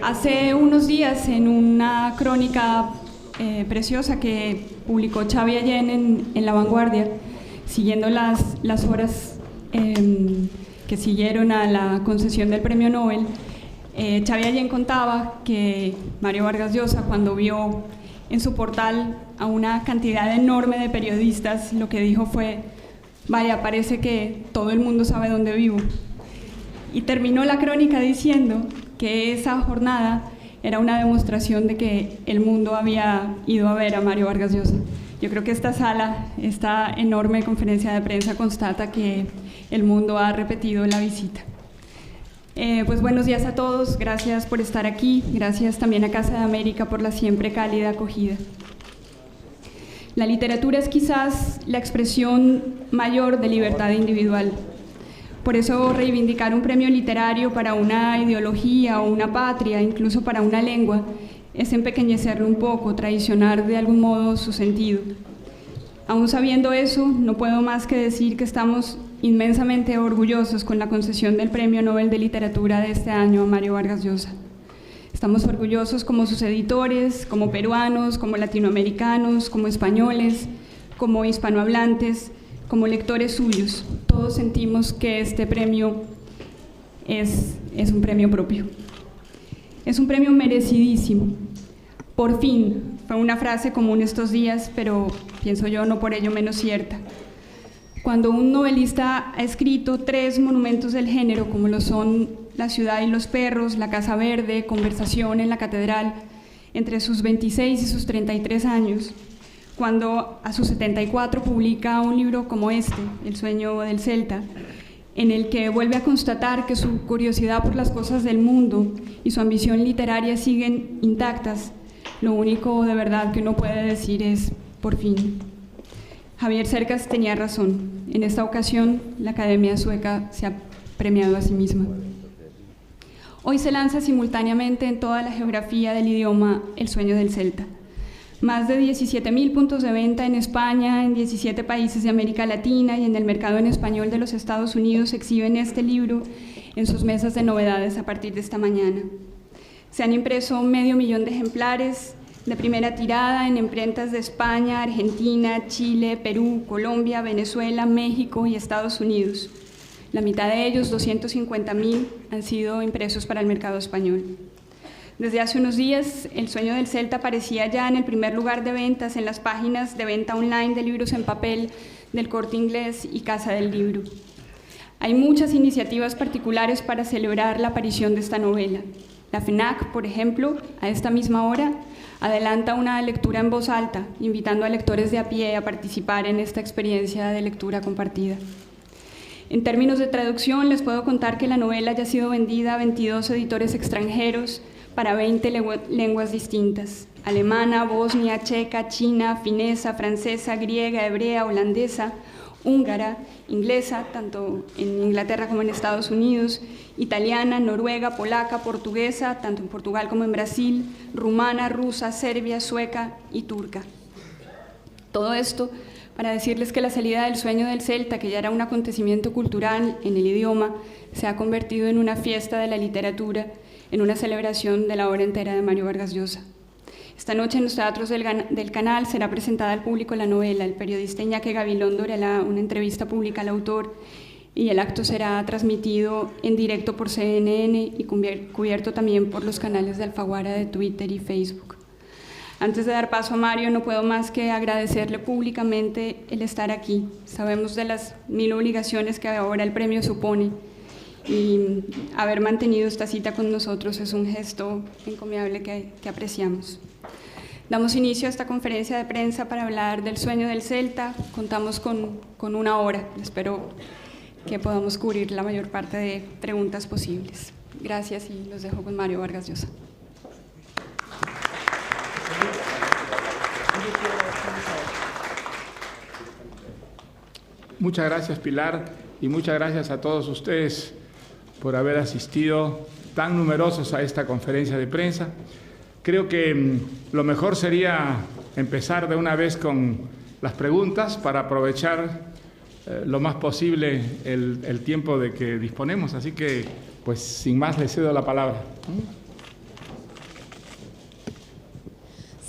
Hace unos días, en una crónica preciosa que publicó Xavi Allén en La Vanguardia, siguiendo las horas que siguieron a la concesión del premio Nobel, Xavi Allén contaba que Mario Vargas Llosa, cuando vio en su portal a una cantidad enorme de periodistas, lo que dijo fue: vaya, parece que todo el mundo sabe dónde vivo. Y terminó la crónica diciendo que esa jornada era una demostración de que el mundo había ido a ver a Mario Vargas Llosa. Yo creo que esta sala, esta enorme conferencia de prensa, constata que el mundo ha repetido la visita. Pues buenos días a todos, gracias por estar aquí, gracias también a Casa de América por la siempre cálida acogida. La literatura es quizás la expresión mayor de libertad individual. Por eso reivindicar un premio literario para una ideología o una patria, incluso para una lengua, es empequeñecerlo un poco, traicionar de algún modo su sentido. Aún sabiendo eso, no puedo más que decir que estamos inmensamente orgullosos con la concesión del Premio Nobel de Literatura de este año a Mario Vargas Llosa. Estamos orgullosos como sus editores, como peruanos, como latinoamericanos, como españoles, como hispanohablantes, como lectores suyos. Todos sentimos que este premio es un premio propio. Es un premio merecidísimo. Por fin, fue una frase común estos días, pero pienso yo no por ello menos cierta. Cuando un novelista ha escrito 3 monumentos del género, como lo son La ciudad y los perros, La casa verde, Conversación en la catedral, entre sus 26 y sus 33 años, cuando a sus 74 publica un libro como este, El sueño del Celta, en el que vuelve a constatar que su curiosidad por las cosas del mundo y su ambición literaria siguen intactas, lo único de verdad que uno puede decir es: por fin. Javier Cercas tenía razón. En esta ocasión, la Academia Sueca se ha premiado a sí misma. Hoy se lanza simultáneamente en toda la geografía del idioma El sueño del Celta. Más de 17.000 puntos de venta en España, en 17 países de América Latina y en el mercado en español de los Estados Unidos exhiben este libro en sus mesas de novedades a partir de esta mañana. Se han impreso 500.000 de ejemplares de primera tirada en imprentas de España, Argentina, Chile, Perú, Colombia, Venezuela, México y Estados Unidos. La mitad de ellos, 250.000, han sido impresos para el mercado español. Desde hace unos días, El sueño del Celta aparecía ya en el primer lugar de ventas en las páginas de venta online de libros en papel del Corte Inglés y Casa del Libro. Hay muchas iniciativas particulares para celebrar la aparición de esta novela. La FNAC, por ejemplo, a esta misma hora, adelanta una lectura en voz alta, invitando a lectores de a pie a participar en esta experiencia de lectura compartida. En términos de traducción, les puedo contar que la novela ya ha sido vendida a 22 editores extranjeros para 20 lenguas distintas: alemana, bosnia, checa, china, finesa, francesa, griega, hebrea, holandesa, húngara, inglesa, tanto en Inglaterra como en Estados Unidos, italiana, noruega, polaca, portuguesa, tanto en Portugal como en Brasil, rumana, rusa, serbia, sueca y turca. Todo esto para decirles que la salida del sueño del Celta, que ya era un acontecimiento cultural en el idioma, se ha convertido en una fiesta de la literatura, en una celebración de la obra entera de Mario Vargas Llosa. Esta noche en los teatros del Canal será presentada al público la novela. El periodista Iñaki Gabilondo hará una entrevista pública al autor y el acto será transmitido en directo por CNN y cubierto también por los canales de Alfaguara de Twitter y Facebook. Antes de dar paso a Mario, no puedo más que agradecerle públicamente el estar aquí. Sabemos de las 1000 obligaciones que ahora el premio supone, y haber mantenido esta cita con nosotros es un gesto encomiable que apreciamos. Damos inicio a esta conferencia de prensa para hablar del sueño del Celta. Contamos con 1 hora. Espero que podamos cubrir la mayor parte de preguntas posibles. Gracias y los dejo con Mario Vargas Llosa. Muchas gracias, Pilar, y muchas gracias a todos ustedes por haber asistido tan numerosos a esta conferencia de prensa. Creo que lo mejor sería empezar de una vez con las preguntas para aprovechar lo más posible el tiempo de que disponemos. Así que, pues, sin más, le cedo la palabra.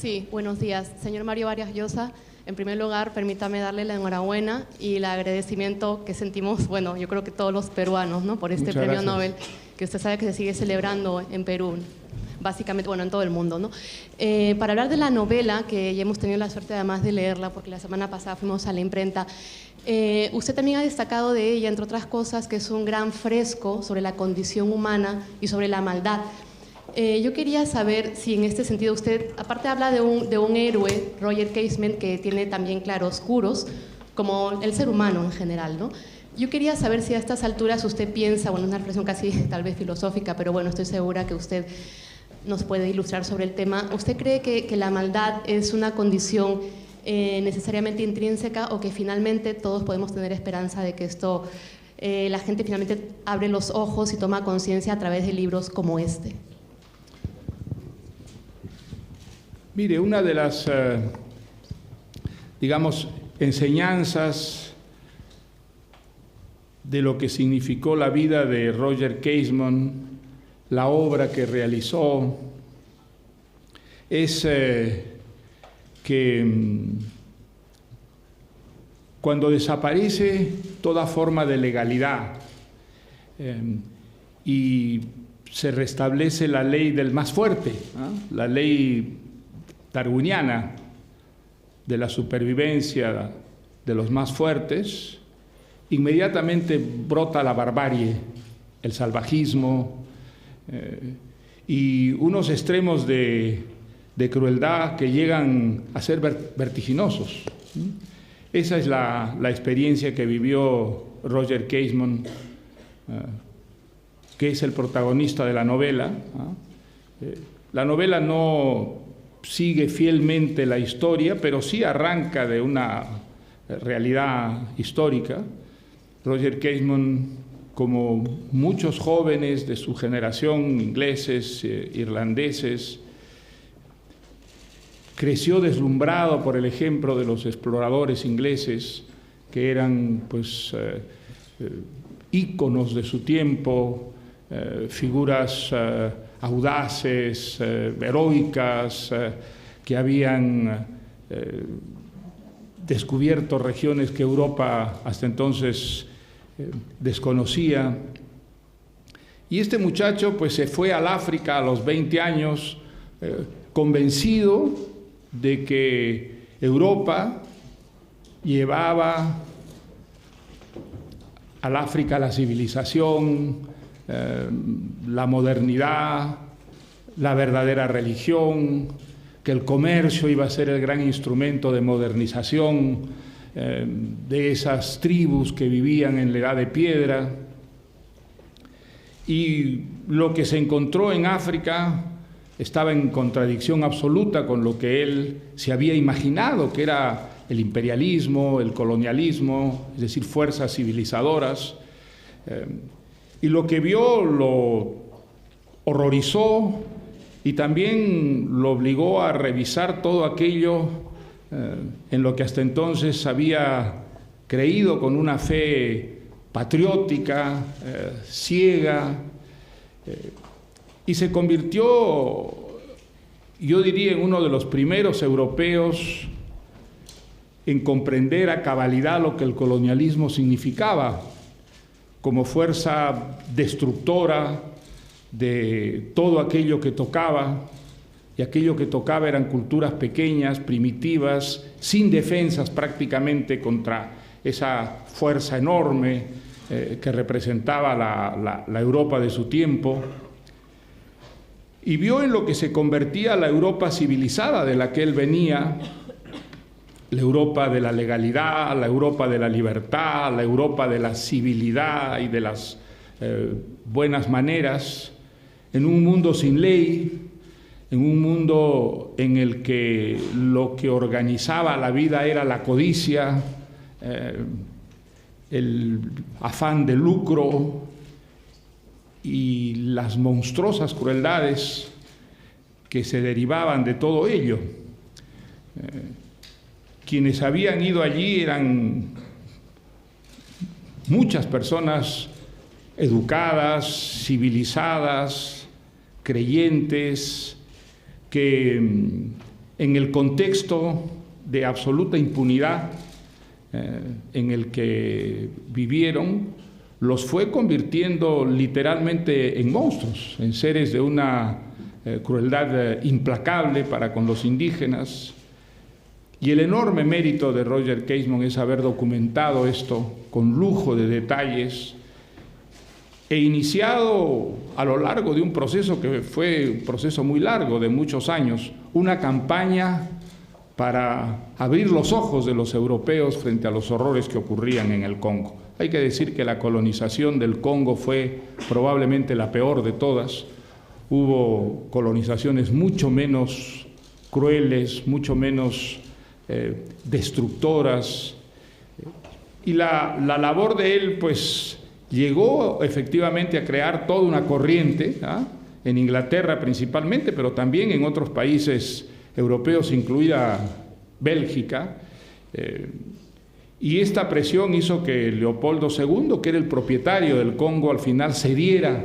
Sí, buenos días. Señor Mario Vargas Llosa, en primer lugar, permítame darle la enhorabuena y el agradecimiento que sentimos, bueno, yo creo que todos los peruanos, ¿no?, por este premio Nobel, que usted sabe que se sigue celebrando en Perú, básicamente, bueno, en todo el mundo, ¿no? Para hablar de la novela, que ya hemos tenido la suerte además de leerla, porque la semana pasada fuimos a la imprenta, usted también ha destacado de ella, entre otras cosas, que es un gran fresco sobre la condición humana y sobre la maldad. Yo quería saber si en este sentido usted, aparte habla de un héroe, Roger Casement, que tiene también claroscuros, como el ser humano en general, ¿no? Yo quería saber si a estas alturas usted piensa, bueno, es una reflexión casi tal vez filosófica, pero bueno, estoy segura que usted nos puede ilustrar sobre el tema. ¿Usted cree que la maldad es una condición necesariamente intrínseca o que finalmente todos podemos tener esperanza de que esto, la gente finalmente abre los ojos y toma conciencia a través de libros como este? Mire, una de las, digamos, enseñanzas de lo que significó la vida de Roger Casement, la obra que realizó, es que cuando desaparece toda forma de legalidad y se restablece la ley del más fuerte, ¿no?, la ley darwiniana de la supervivencia de los más fuertes, inmediatamente brota la barbarie, el salvajismo y unos extremos de crueldad que llegan a ser vertiginosos. Esa es la experiencia que vivió Roger Casement, que es el protagonista de la novela. La novela no sigue fielmente la historia, pero sí arranca de una realidad histórica. Roger Casement, como muchos jóvenes de su generación, ingleses, irlandeses, creció deslumbrado por el ejemplo de los exploradores ingleses, que eran pues íconos de su tiempo, figuras audaces, heroicas, que habían descubierto regiones que Europa hasta entonces desconocía. Y este muchacho pues se fue al África a los 20 años, convencido de que Europa llevaba al África la civilización, la modernidad, la verdadera religión, que el comercio iba a ser el gran instrumento de modernización de esas tribus que vivían en la Edad de Piedra. Y lo que se encontró en África estaba en contradicción absoluta con lo que él se había imaginado, que era el imperialismo, el colonialismo, es decir, fuerzas civilizadoras. Y lo que vio lo horrorizó y también lo obligó a revisar todo aquello en lo que hasta entonces había creído con una fe patriótica, ciega, y se convirtió, yo diría, en uno de los primeros europeos en comprender a cabalidad lo que el colonialismo significaba, como fuerza destructora de todo aquello que tocaba, y aquello que tocaba eran culturas pequeñas, primitivas, sin defensas prácticamente contra esa fuerza enorme que representaba la Europa de su tiempo. Y vio en lo que se convertía la Europa civilizada de la que él venía, la Europa de la legalidad, la Europa de la libertad, la Europa de la civilidad y de las buenas maneras, en un mundo sin ley, en un mundo en el que lo que organizaba la vida era la codicia, el afán de lucro y las monstruosas crueldades que se derivaban de todo ello. Quienes habían ido allí eran muchas personas educadas, civilizadas, creyentes, que en el contexto de absoluta impunidad en el que vivieron, los fue convirtiendo literalmente en monstruos, en seres de una crueldad implacable para con los indígenas. Y el enorme mérito de Roger Casement es haber documentado esto con lujo de detalles e iniciado a lo largo de un proceso que fue un proceso muy largo, de muchos años, una campaña para abrir los ojos de los europeos frente a los horrores que ocurrían en el Congo. Hay que decir que la colonización del Congo fue probablemente la peor de todas. Hubo colonizaciones mucho menos crueles, mucho menos destructoras, y la labor de él pues llegó efectivamente a crear toda una corriente, en Inglaterra principalmente, pero también en otros países europeos, incluida Bélgica, y esta presión hizo que Leopoldo II, que era el propietario del Congo, al final cediera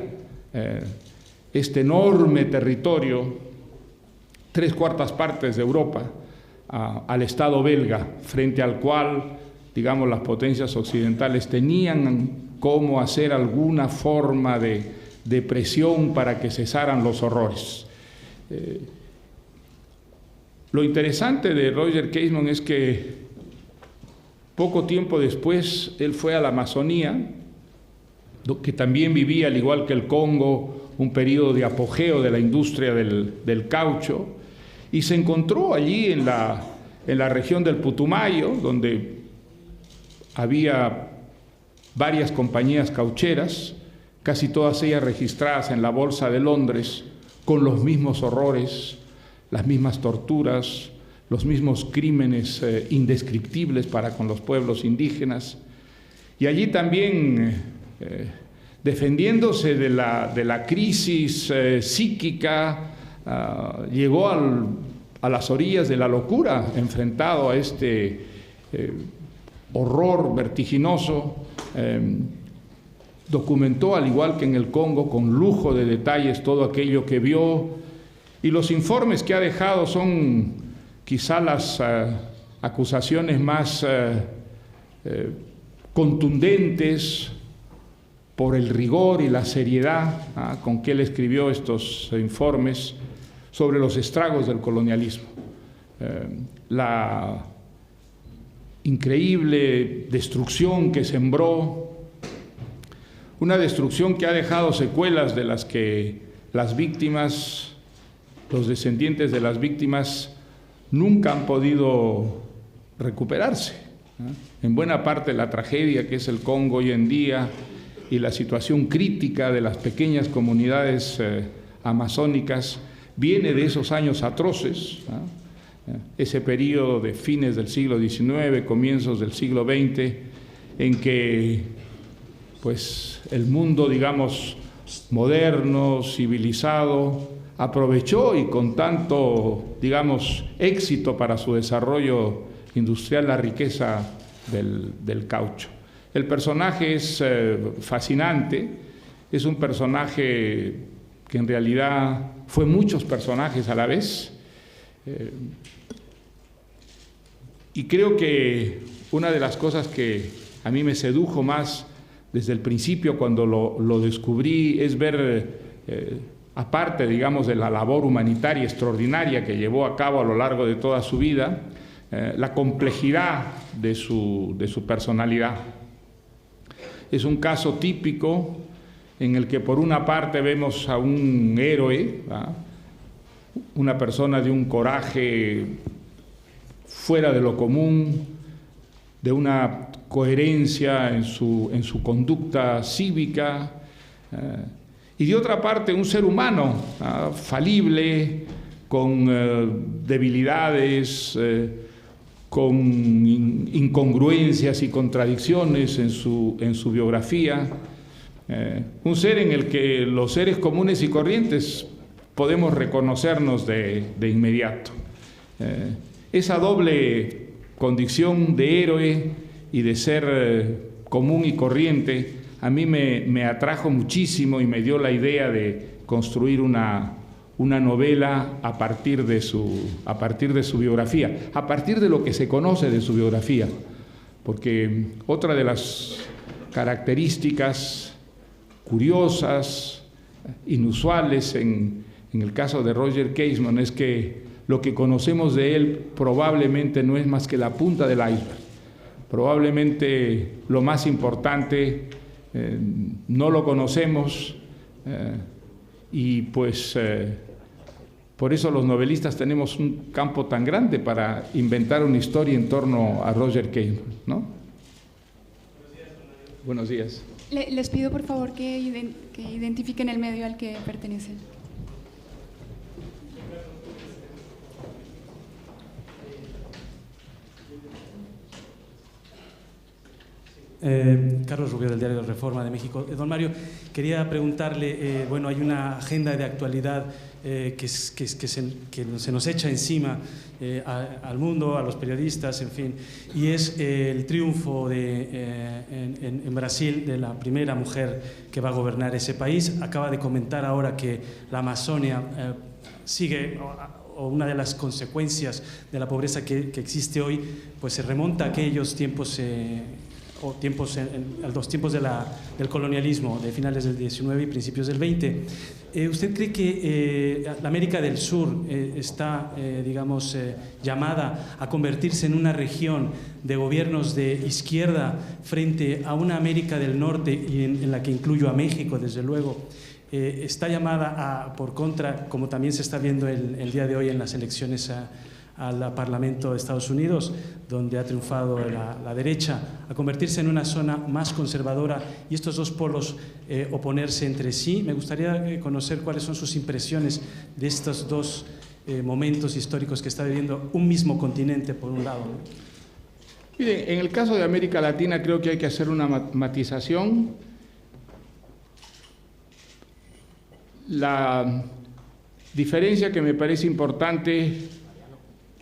este enorme territorio, 3/4 partes de Europa, al Estado belga, frente al cual, digamos, las potencias occidentales tenían cómo hacer alguna forma de presión para que cesaran los horrores. Lo interesante de Roger Casement es que poco tiempo después él fue a la Amazonía, que también vivía, al igual que el Congo, un periodo de apogeo de la industria del caucho, y se encontró allí en la región del Putumayo, donde había varias compañías caucheras, casi todas ellas registradas en la Bolsa de Londres, con los mismos horrores, las mismas torturas, los mismos crímenes indescriptibles para con los pueblos indígenas. Y allí también, defendiéndose de la crisis psíquica, llegó a las orillas de la locura, enfrentado a este horror vertiginoso. Documentó, al igual que en el Congo, con lujo de detalles todo aquello que vio, y los informes que ha dejado son quizá las acusaciones más contundentes por el rigor y la seriedad con que él escribió estos informes sobre los estragos del colonialismo. La increíble destrucción que sembró, una destrucción que ha dejado secuelas de las que las víctimas, los descendientes de las víctimas, nunca han podido recuperarse. En buena parte la tragedia que es el Congo hoy en día y la situación crítica de las pequeñas comunidades amazónicas viene de esos años atroces, ese periodo de fines del siglo XIX, comienzos del siglo XX, en que pues el mundo, digamos, moderno, civilizado, aprovechó, y con tanto, digamos, éxito para su desarrollo industrial, la riqueza del caucho. El personaje es fascinante, es un personaje que en realidad fue muchos personajes a la vez, y creo que una de las cosas que a mí me sedujo más desde el principio cuando lo descubrí es ver, aparte, digamos, de la labor humanitaria extraordinaria que llevó a cabo a lo largo de toda su vida, la complejidad de su personalidad. Es un caso típico en el que por una parte vemos a un héroe, una persona de un coraje fuera de lo común, de una coherencia en su conducta cívica, y de otra parte un ser humano falible, con debilidades, con incongruencias y contradicciones en su biografía, un ser en el que los seres comunes y corrientes podemos reconocernos de inmediato. Esa doble condición de héroe y de ser común y corriente a mí me atrajo muchísimo y me dio la idea de construir una una novela a partir de su biografía, a partir de lo que se conoce de su biografía, porque otra de las características curiosas, inusuales en el caso de Roger Casement es que lo que conocemos de él probablemente no es más que la punta del iceberg. Probablemente lo más importante no lo conocemos y pues por eso los novelistas tenemos un campo tan grande para inventar una historia en torno a Roger Casement, ¿no? Buenos días. Les pido por favor que identifiquen el medio al que pertenecen. Carlos Rubio, del diario Reforma de México. Don Mario, quería preguntarle, bueno, hay una agenda de actualidad que se nos echa encima al mundo, a los periodistas, en fin, y es el triunfo en Brasil de la primera mujer que va a gobernar ese país. Acaba de comentar ahora que la Amazonia sigue, o una de las consecuencias de la pobreza que existe hoy, pues se remonta a aquellos tiempos a los tiempos del colonialismo de finales del 19 y principios del 20. ¿Usted cree que la América del Sur está, digamos, llamada a convertirse en una región de gobiernos de izquierda frente a una América del Norte, y en la que incluyo a México, desde luego, está llamada por contra, como también se está viendo el día de hoy en las elecciones al Parlamento de Estados Unidos, donde ha triunfado la derecha, a convertirse en una zona más conservadora y estos dos polos oponerse entre sí? Me gustaría conocer cuáles son sus impresiones de estos dos momentos históricos que está viviendo un mismo continente, por un lado, ¿no? Miren, en el caso de América Latina creo que hay que hacer una matización. La diferencia que me parece importante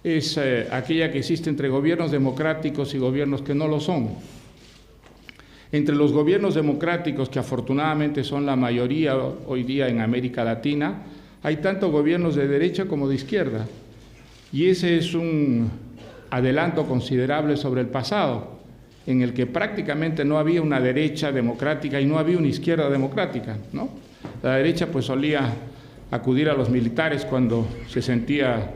es aquella que existe entre gobiernos democráticos y gobiernos que no lo son. Entre los gobiernos democráticos, que afortunadamente son la mayoría hoy día en América Latina, hay tanto gobiernos de derecha como de izquierda. Y ese es un adelanto considerable sobre el pasado, en el que prácticamente no había una derecha democrática y no había una izquierda democrática, ¿no? La derecha pues solía acudir a los militares cuando se sentía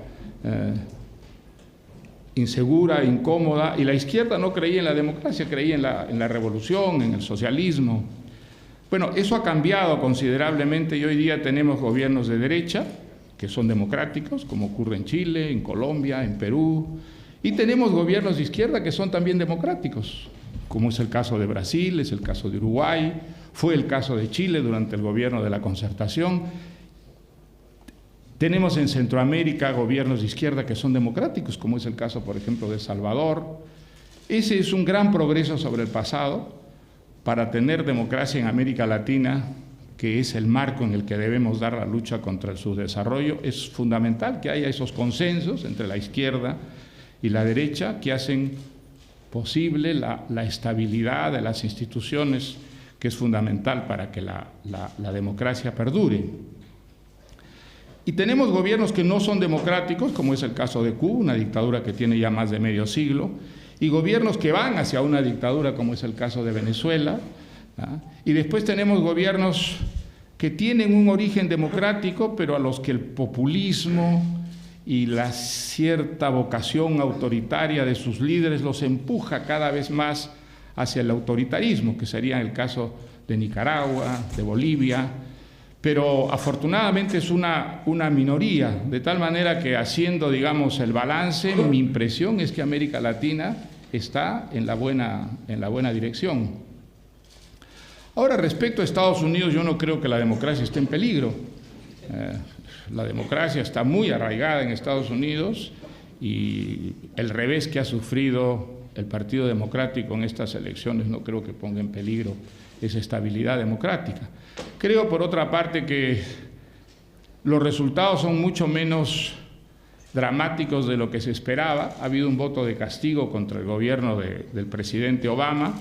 insegura, incómoda, y la izquierda no creía en la democracia, creía en la revolución, en el socialismo. Bueno, eso ha cambiado considerablemente y hoy día tenemos gobiernos de derecha que son democráticos, como ocurre en Chile, en Colombia, en Perú, y tenemos gobiernos de izquierda que son también democráticos, como es el caso de Brasil, es el caso de Uruguay, fue el caso de Chile durante el gobierno de la Concertación. Tenemos en Centroamérica gobiernos de izquierda que son democráticos, como es el caso, por ejemplo, de El Salvador. Ese es un gran progreso sobre el pasado para tener democracia en América Latina, que es el marco en el que debemos dar la lucha contra el subdesarrollo. Es fundamental que haya esos consensos entre la izquierda y la derecha que hacen posible la estabilidad de las instituciones, que es fundamental para que la democracia perdure. Y tenemos gobiernos que no son democráticos, como es el caso de Cuba, una dictadura que tiene ya más de medio siglo, y gobiernos que van hacia una dictadura, como es el caso de Venezuela, ¿ah? Y después tenemos gobiernos que tienen un origen democrático, pero a los que el populismo y la cierta vocación autoritaria de sus líderes los empuja cada vez más hacia el autoritarismo, que sería el caso de Nicaragua, de Bolivia. Pero afortunadamente es una minoría, de tal manera que haciendo, digamos, el balance, mi impresión es que América Latina está en la buena dirección. Ahora, respecto a Estados Unidos, yo no creo que la democracia esté en peligro. La democracia está muy arraigada en Estados Unidos y el revés que ha sufrido el Partido Democrático en estas elecciones no creo que ponga en peligro esa estabilidad democrática. Creo, por otra parte, que los resultados son mucho menos dramáticos de lo que se esperaba. Ha habido un voto de castigo contra el gobierno del presidente Obama,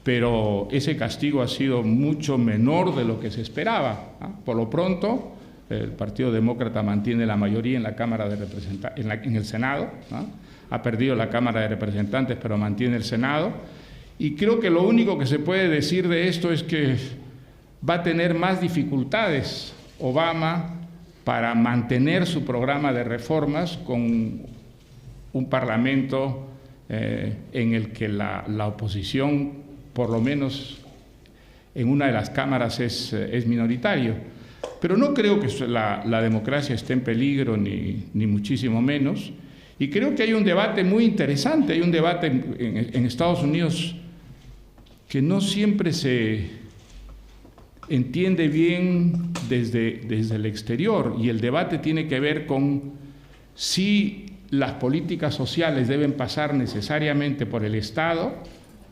pero ese castigo ha sido mucho menor de lo que se esperaba, ¿ah? Por lo pronto, El Partido Demócrata mantiene la mayoría en la Cámara de Representantes, en el Senado, ¿no? Ha perdido la Cámara de Representantes, pero mantiene el Senado. Y creo que lo único que se puede decir de esto es que va a tener más dificultades Obama para mantener su programa de reformas con un parlamento en el que la oposición, por lo menos en una de las cámaras, es minoritario. Pero no creo que la democracia esté en peligro, ni muchísimo menos. Y creo que hay un debate muy interesante, hay un debate en Estados Unidos que no siempre se entiende bien desde el exterior, y el debate tiene que ver con si las políticas sociales deben pasar necesariamente por el Estado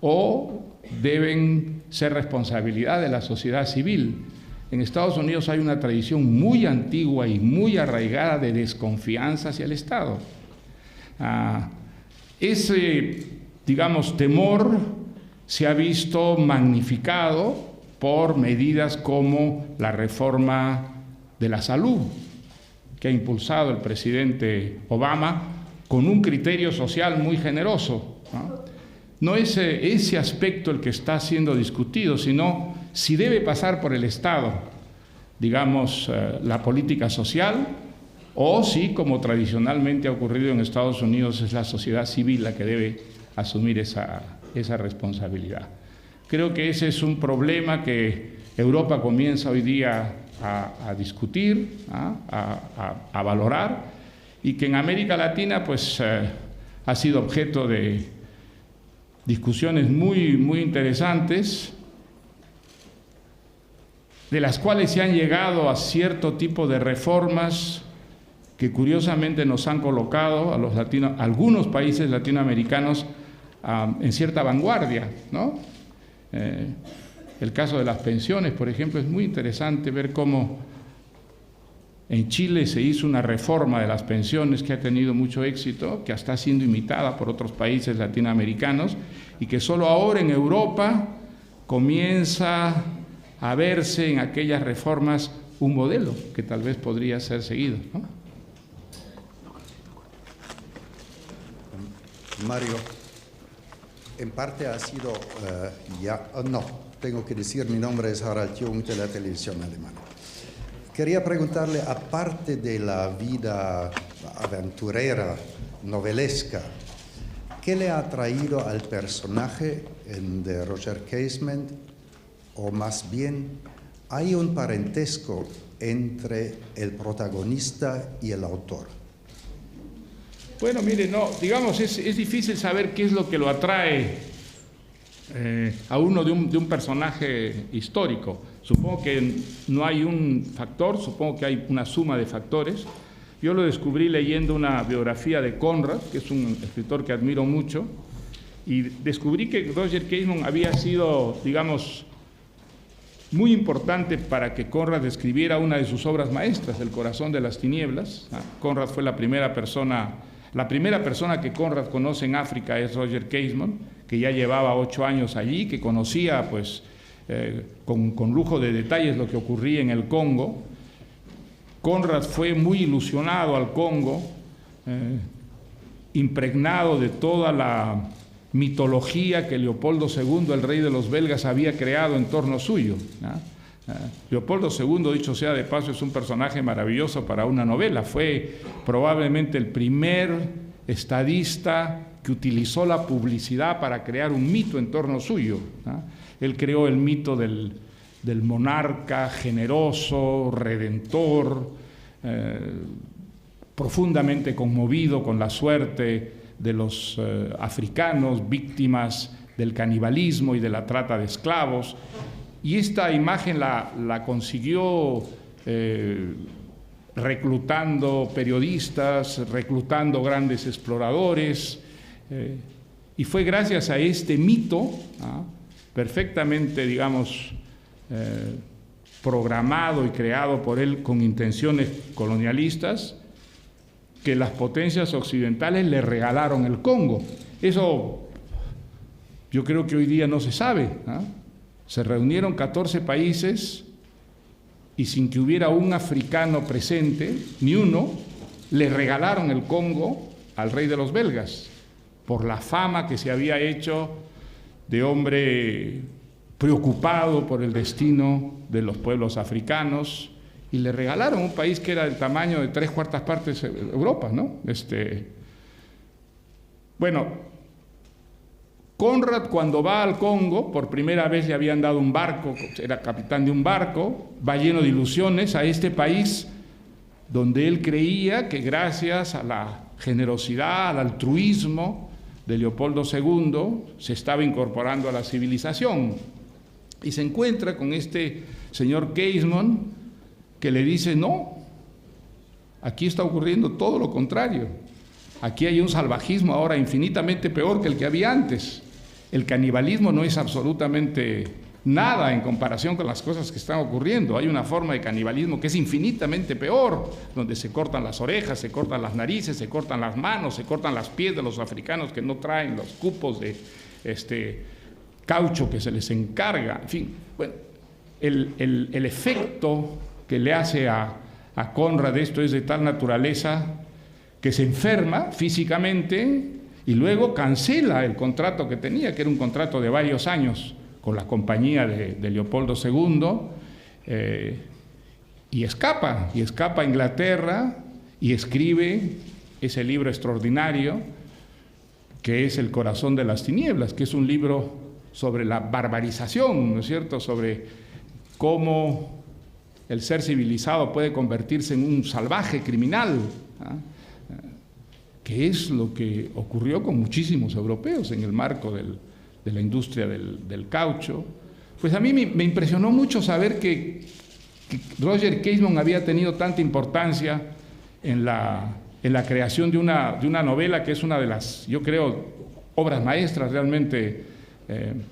o deben ser responsabilidad de la sociedad civil. En Estados Unidos hay una tradición muy antigua y muy arraigada de desconfianza hacia el Estado. Ese, digamos, temor se ha visto magnificado por medidas como la reforma de la salud que ha impulsado el presidente Obama con un criterio social muy generoso, ¿no? No es ese aspecto el que está siendo discutido, sino si debe pasar por el Estado, digamos, la política social, o si, como tradicionalmente ha ocurrido en Estados Unidos, es la sociedad civil la que debe asumir esa responsabilidad. Creo que ese es un problema que Europa comienza hoy día a discutir, a valorar, y que en América Latina pues ha sido objeto de discusiones muy interesantes, de las cuales se han llegado a cierto tipo de reformas que curiosamente nos han colocado a algunos países latinoamericanos en cierta vanguardia, ¿no? El caso de las pensiones, por ejemplo, es muy interesante ver cómo en Chile se hizo una reforma de las pensiones que ha tenido mucho éxito, que está siendo imitada por otros países latinoamericanos, y que solo ahora en Europa comienza a verse en aquellas reformas un modelo que tal vez podría ser seguido, ¿no? Mario, en parte ha sido tengo que decir, mi nombre es Harald Jung, de la televisión alemana. Quería preguntarle, aparte de la vida aventurera, novelesca, ¿qué le ha atraído al personaje de Roger Casement? O más bien, ¿hay un parentesco entre el protagonista y el autor? Bueno, mire, no, digamos, es difícil saber qué es lo que lo atrae a uno de un personaje histórico. Supongo que no hay un factor, supongo que hay una suma de factores. Yo lo descubrí leyendo una biografía de Conrad, que es un escritor que admiro mucho, y descubrí que Roger Casement había sido, digamos, muy importante para que Conrad escribiera una de sus obras maestras, El corazón de las tinieblas. Conrad fue la primera persona que Conrad conoce en África es Roger Casement, que ya llevaba 8 años allí, que conocía pues con lujo de detalles lo que ocurría en el Congo. Conrad fue muy ilusionado al Congo, impregnado de toda la mitología que Leopoldo II, el rey de los belgas, había creado en torno suyo, ¿no? Leopoldo II, dicho sea de paso, es un personaje maravilloso para una novela. Fue probablemente el primer estadista que utilizó la publicidad para crear un mito en torno suyo, ¿no? Él creó el mito del monarca generoso, redentor, profundamente conmovido con la suerte de los africanos, víctimas del canibalismo y de la trata de esclavos. Y esta imagen la consiguió reclutando periodistas, reclutando grandes exploradores, y fue gracias a este mito, perfectamente, digamos, programado y creado por él con intenciones colonialistas, que las potencias occidentales le regalaron el Congo. Eso yo creo que hoy día no se sabe, ¿no? Se reunieron 14 países y sin que hubiera un africano presente, ni uno, le regalaron el Congo al rey de los belgas, por la fama que se había hecho de hombre preocupado por el destino de los pueblos africanos, y le regalaron un país que era del tamaño de 3/4 partes de Europa, ¿no? Bueno, Conrad, cuando va al Congo, por primera vez le habían dado un barco, era capitán de un barco, va lleno de ilusiones a este país donde él creía que gracias a la generosidad, al altruismo de Leopoldo II, se estaba incorporando a la civilización. Y se encuentra con este señor Keismont, que le dice: no, aquí está ocurriendo todo lo contrario. Aquí hay un salvajismo ahora infinitamente peor que el que había antes. El canibalismo no es absolutamente nada en comparación con las cosas que están ocurriendo. Hay una forma de canibalismo que es infinitamente peor, donde se cortan las orejas, se cortan las narices, se cortan las manos, se cortan las pies de los africanos que no traen los cupos de caucho que se les encarga. En fin, bueno, el efecto que le hace a Conrad esto es de tal naturaleza que se enferma físicamente y luego cancela el contrato que tenía, que era un contrato de varios años con la compañía de Leopoldo II, y escapa a Inglaterra y escribe ese libro extraordinario que es El corazón de las tinieblas, que es un libro sobre la barbarización, ¿no es cierto?, sobre cómo el ser civilizado puede convertirse en un salvaje criminal, que es lo que ocurrió con muchísimos europeos en el marco de la industria del caucho. Pues a mí me impresionó mucho saber que Roger Keismont había tenido tanta importancia en la creación de una novela que es una de las, yo creo, obras maestras realmente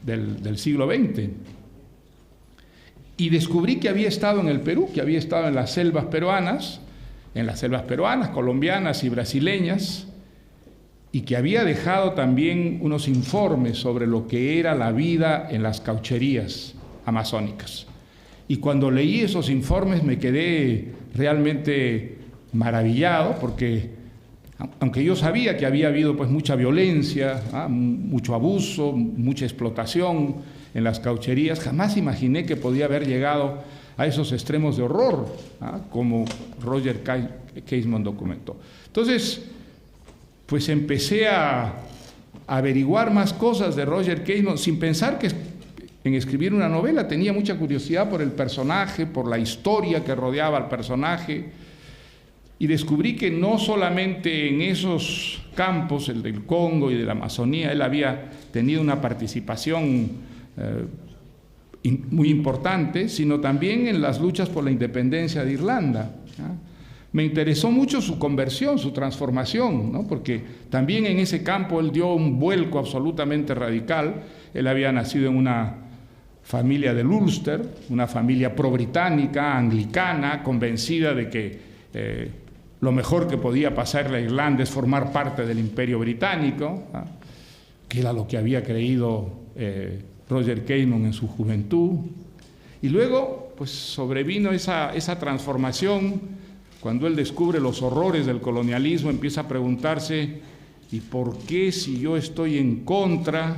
del siglo XX. Y descubrí que había estado en el Perú, que había estado en las selvas peruanas, colombianas y brasileñas, y que había dejado también unos informes sobre lo que era la vida en las caucherías amazónicas. Y cuando leí esos informes me quedé realmente maravillado, porque aunque yo sabía que había habido pues mucha violencia, mucho abuso, mucha explotación en las caucherías, jamás imaginé que podía haber llegado a esos extremos de horror, como Roger Keismont documentó. Entonces, pues empecé a averiguar más cosas de Roger Keismont sin pensar que en escribir una novela. Tenía mucha curiosidad por el personaje, por la historia que rodeaba al personaje, y descubrí que no solamente en esos campos, el del Congo y de la Amazonía, él había tenido una participación muy importante, sino también en las luchas por la independencia de Irlanda. Me interesó mucho su conversión, su transformación, ¿no? Porque también en ese campo él dio un vuelco absolutamente radical. Él había nacido en una familia del Ulster, una familia pro-británica, anglicana, convencida de que lo mejor que podía pasarle a Irlanda es formar parte del Imperio Británico, que era lo que había creído Roger Keismont en su juventud. Y luego pues sobrevino esa transformación cuando él descubre los horrores del colonialismo. Empieza a preguntarse: ¿y por qué, si yo estoy en contra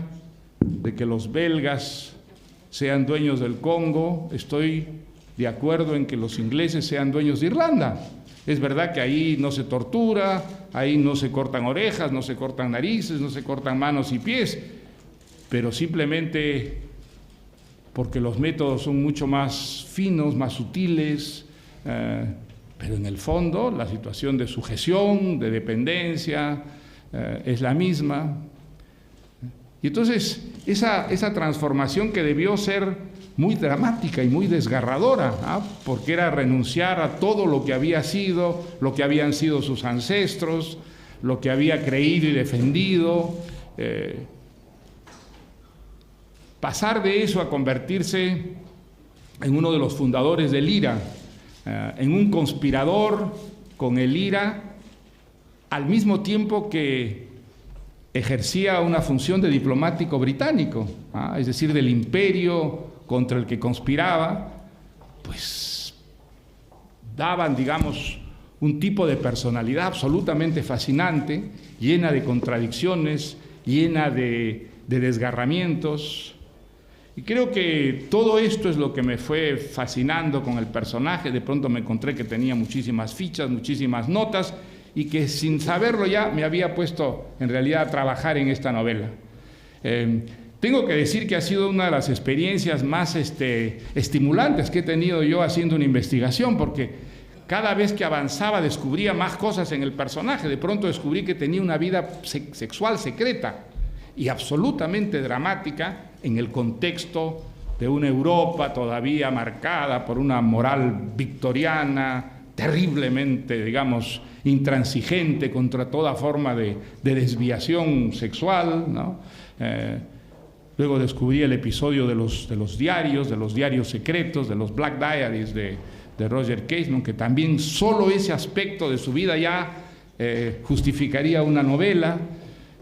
de que los belgas sean dueños del Congo, estoy de acuerdo en que los ingleses sean dueños de Irlanda? Es verdad que ahí no se tortura, ahí no se cortan orejas, no se cortan narices, no se cortan manos y pies, pero simplemente porque los métodos son mucho más finos, más sutiles, pero en el fondo la situación de sujeción, de dependencia, es la misma. Y entonces esa transformación, que debió ser muy dramática y muy desgarradora, porque era renunciar a todo lo que había sido, lo que habían sido sus ancestros, lo que había creído y defendido, pasar de eso a convertirse en uno de los fundadores del IRA, en un conspirador con el IRA, al mismo tiempo que ejercía una función de diplomático británico, es decir, del imperio contra el que conspiraba. Pues daban, digamos, un tipo de personalidad absolutamente fascinante, llena de contradicciones, llena de desgarramientos. Y creo que todo esto es lo que me fue fascinando con el personaje. De pronto me encontré que tenía muchísimas fichas, muchísimas notas, y que sin saberlo ya me había puesto en realidad a trabajar en esta novela. Tengo que decir que ha sido una de las experiencias más estimulantes que he tenido yo haciendo una investigación, porque cada vez que avanzaba descubría más cosas en el personaje. De pronto descubrí que tenía una vida sexual secreta y absolutamente dramática en el contexto de una Europa todavía marcada por una moral victoriana, terriblemente, digamos, intransigente contra toda forma de desviación sexual, ¿no? Luego descubrí el episodio de los diarios secretos, de los Black Diaries de Roger Casement, que también solo ese aspecto de su vida ya justificaría una novela.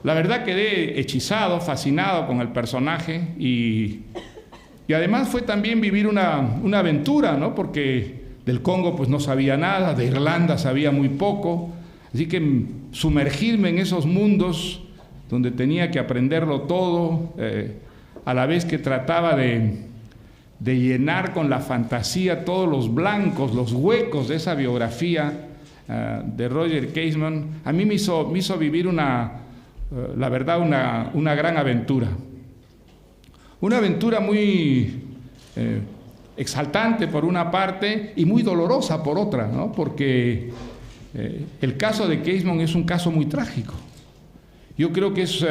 La verdad quedé hechizado, fascinado con el personaje, y además fue también vivir una aventura, ¿no? Porque del Congo pues no sabía nada, de Irlanda sabía muy poco, así que sumergirme en esos mundos donde tenía que aprenderlo todo, a la vez que trataba de llenar con la fantasía todos los blancos, los huecos de esa biografía de Roger Casement, a mí me hizo vivir la verdad, una gran aventura. Una aventura muy exaltante por una parte y muy dolorosa por otra, ¿no? Porque el caso de Casement es un caso muy trágico. Yo creo que es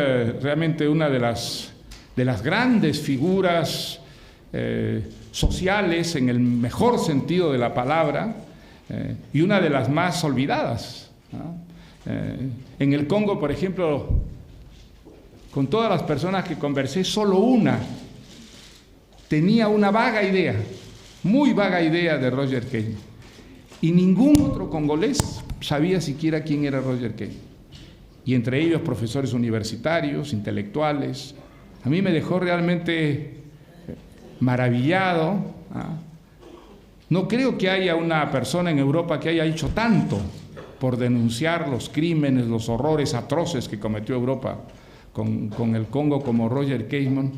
realmente una de las grandes figuras sociales en el mejor sentido de la palabra, y una de las más olvidadas, ¿no? En el Congo, por ejemplo, con todas las personas que conversé, solo una tenía una vaga idea, muy vaga idea de Roger Casement, y ningún otro congolés sabía siquiera quién era Roger Casement, y entre ellos profesores universitarios, intelectuales. A mí me dejó realmente maravillado, ¿ah? No creo que haya una persona en Europa que haya hecho tanto por denunciar los crímenes, los horrores atroces que cometió Europa con el Congo como Roger Casement,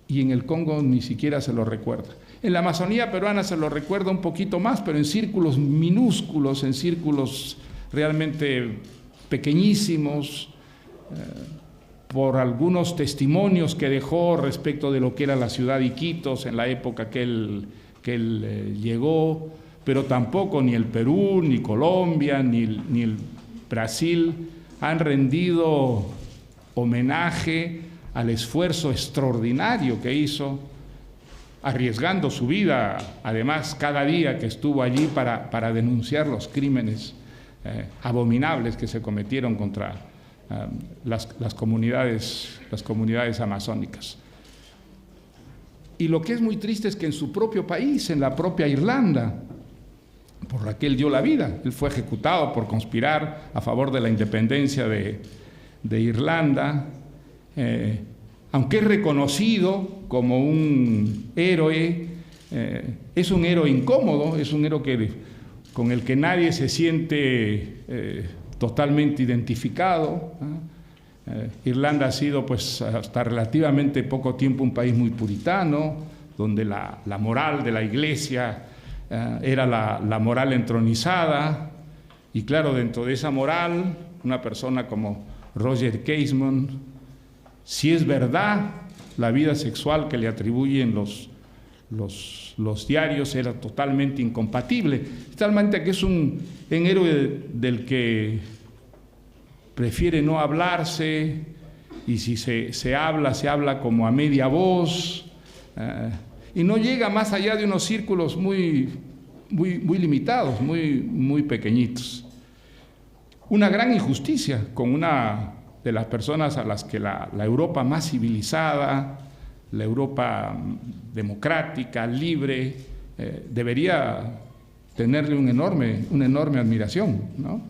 y en el Congo ni siquiera se lo recuerda. En la Amazonía peruana se lo recuerda un poquito más, pero en círculos minúsculos, en círculos realmente pequeñísimos, por algunos testimonios que dejó respecto de lo que era la ciudad de Iquitos en la época que él llegó, pero tampoco ni el Perú, ni Colombia, ni el Brasil han rendido homenaje al esfuerzo extraordinario que hizo, arriesgando su vida, además, cada día que estuvo allí para denunciar los crímenes abominables que se cometieron contra las comunidades amazónicas. Y lo que es muy triste es que en su propio país, en la propia Irlanda, por la que él dio la vida, él fue ejecutado por conspirar a favor de la independencia de Irlanda, aunque es reconocido como un héroe, es un héroe incómodo, es un héroe con el que nadie se siente totalmente identificado. Irlanda ha sido pues hasta relativamente poco tiempo un país muy puritano, donde la moral de la Iglesia era la moral entronizada, y claro, dentro de esa moral, una persona como Roger Casement, si es verdad la vida sexual que le atribuyen los diarios era totalmente incompatible, talmente que es un héroe del que prefiere no hablarse, y si se habla como a media voz, y no llega más allá de unos círculos muy limitados, muy pequeñitos. Una gran injusticia con una de las personas a las que la Europa más civilizada, la Europa democrática, libre, debería tenerle una enorme admiración, ¿no?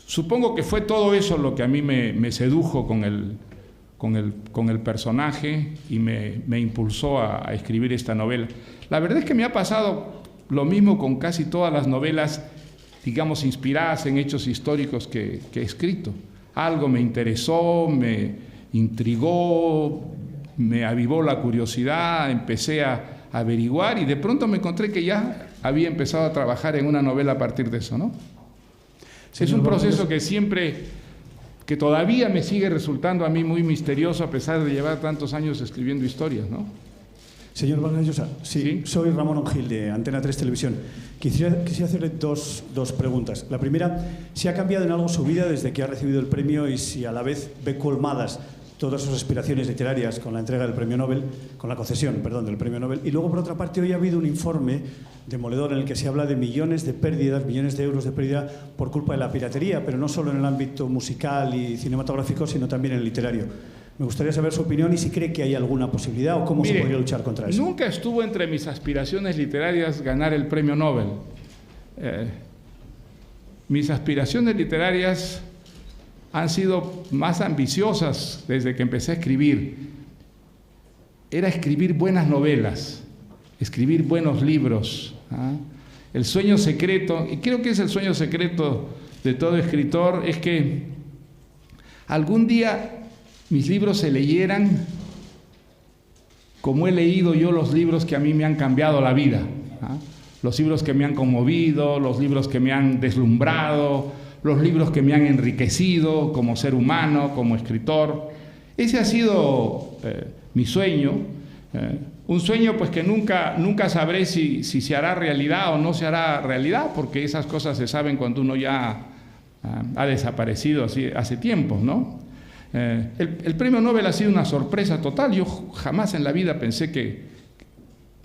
Supongo que fue todo eso lo que a mí me sedujo con el personaje y me impulsó a escribir esta novela. La verdad es que me ha pasado Lo mismo con casi todas las novelas, digamos, inspiradas en hechos históricos que he escrito. Algo me interesó, me intrigó, me avivó la curiosidad, empecé a averiguar y de pronto me encontré que ya había empezado a trabajar en una novela a partir de eso, ¿no? Es un proceso que todavía me sigue resultando a mí muy misterioso a pesar de llevar tantos años escribiendo historias, ¿no? Señor Vargas Llosa, ¿Sí? Soy Ramón Ongil de Antena 3 Televisión. Quisiera hacerle dos preguntas. La primera, si ha cambiado en algo su vida desde que ha recibido el premio y si a la vez ve colmadas todas sus aspiraciones literarias con la entrega del premio Nobel, con la concesión, perdón, del premio Nobel. Y luego, por otra parte, hoy ha habido un informe demoledor en el que se habla de millones de pérdidas, millones de euros de pérdida por culpa de la piratería, pero no solo en el ámbito musical y cinematográfico, sino también en el literario. Me gustaría saber su opinión y si cree que hay alguna posibilidad o cómo se podría luchar contra eso. Nunca estuvo entre mis aspiraciones literarias ganar el premio Nobel. Mis aspiraciones literarias han sido más ambiciosas desde que empecé a escribir. Era escribir buenas novelas, escribir buenos libros. El sueño secreto, y creo que es el sueño secreto de todo escritor, es que algún día mis libros se leyeran como he leído yo los libros que a mí me han cambiado la vida. Los libros que me han conmovido, los libros que me han deslumbrado, los libros que me han enriquecido como ser humano, como escritor. Ese ha sido mi sueño, un sueño pues que nunca sabré si se hará realidad o no se hará realidad, porque esas cosas se saben cuando uno ya ha desaparecido hace tiempo, ¿no? El premio Nobel ha sido una sorpresa total. Yo jamás en la vida pensé que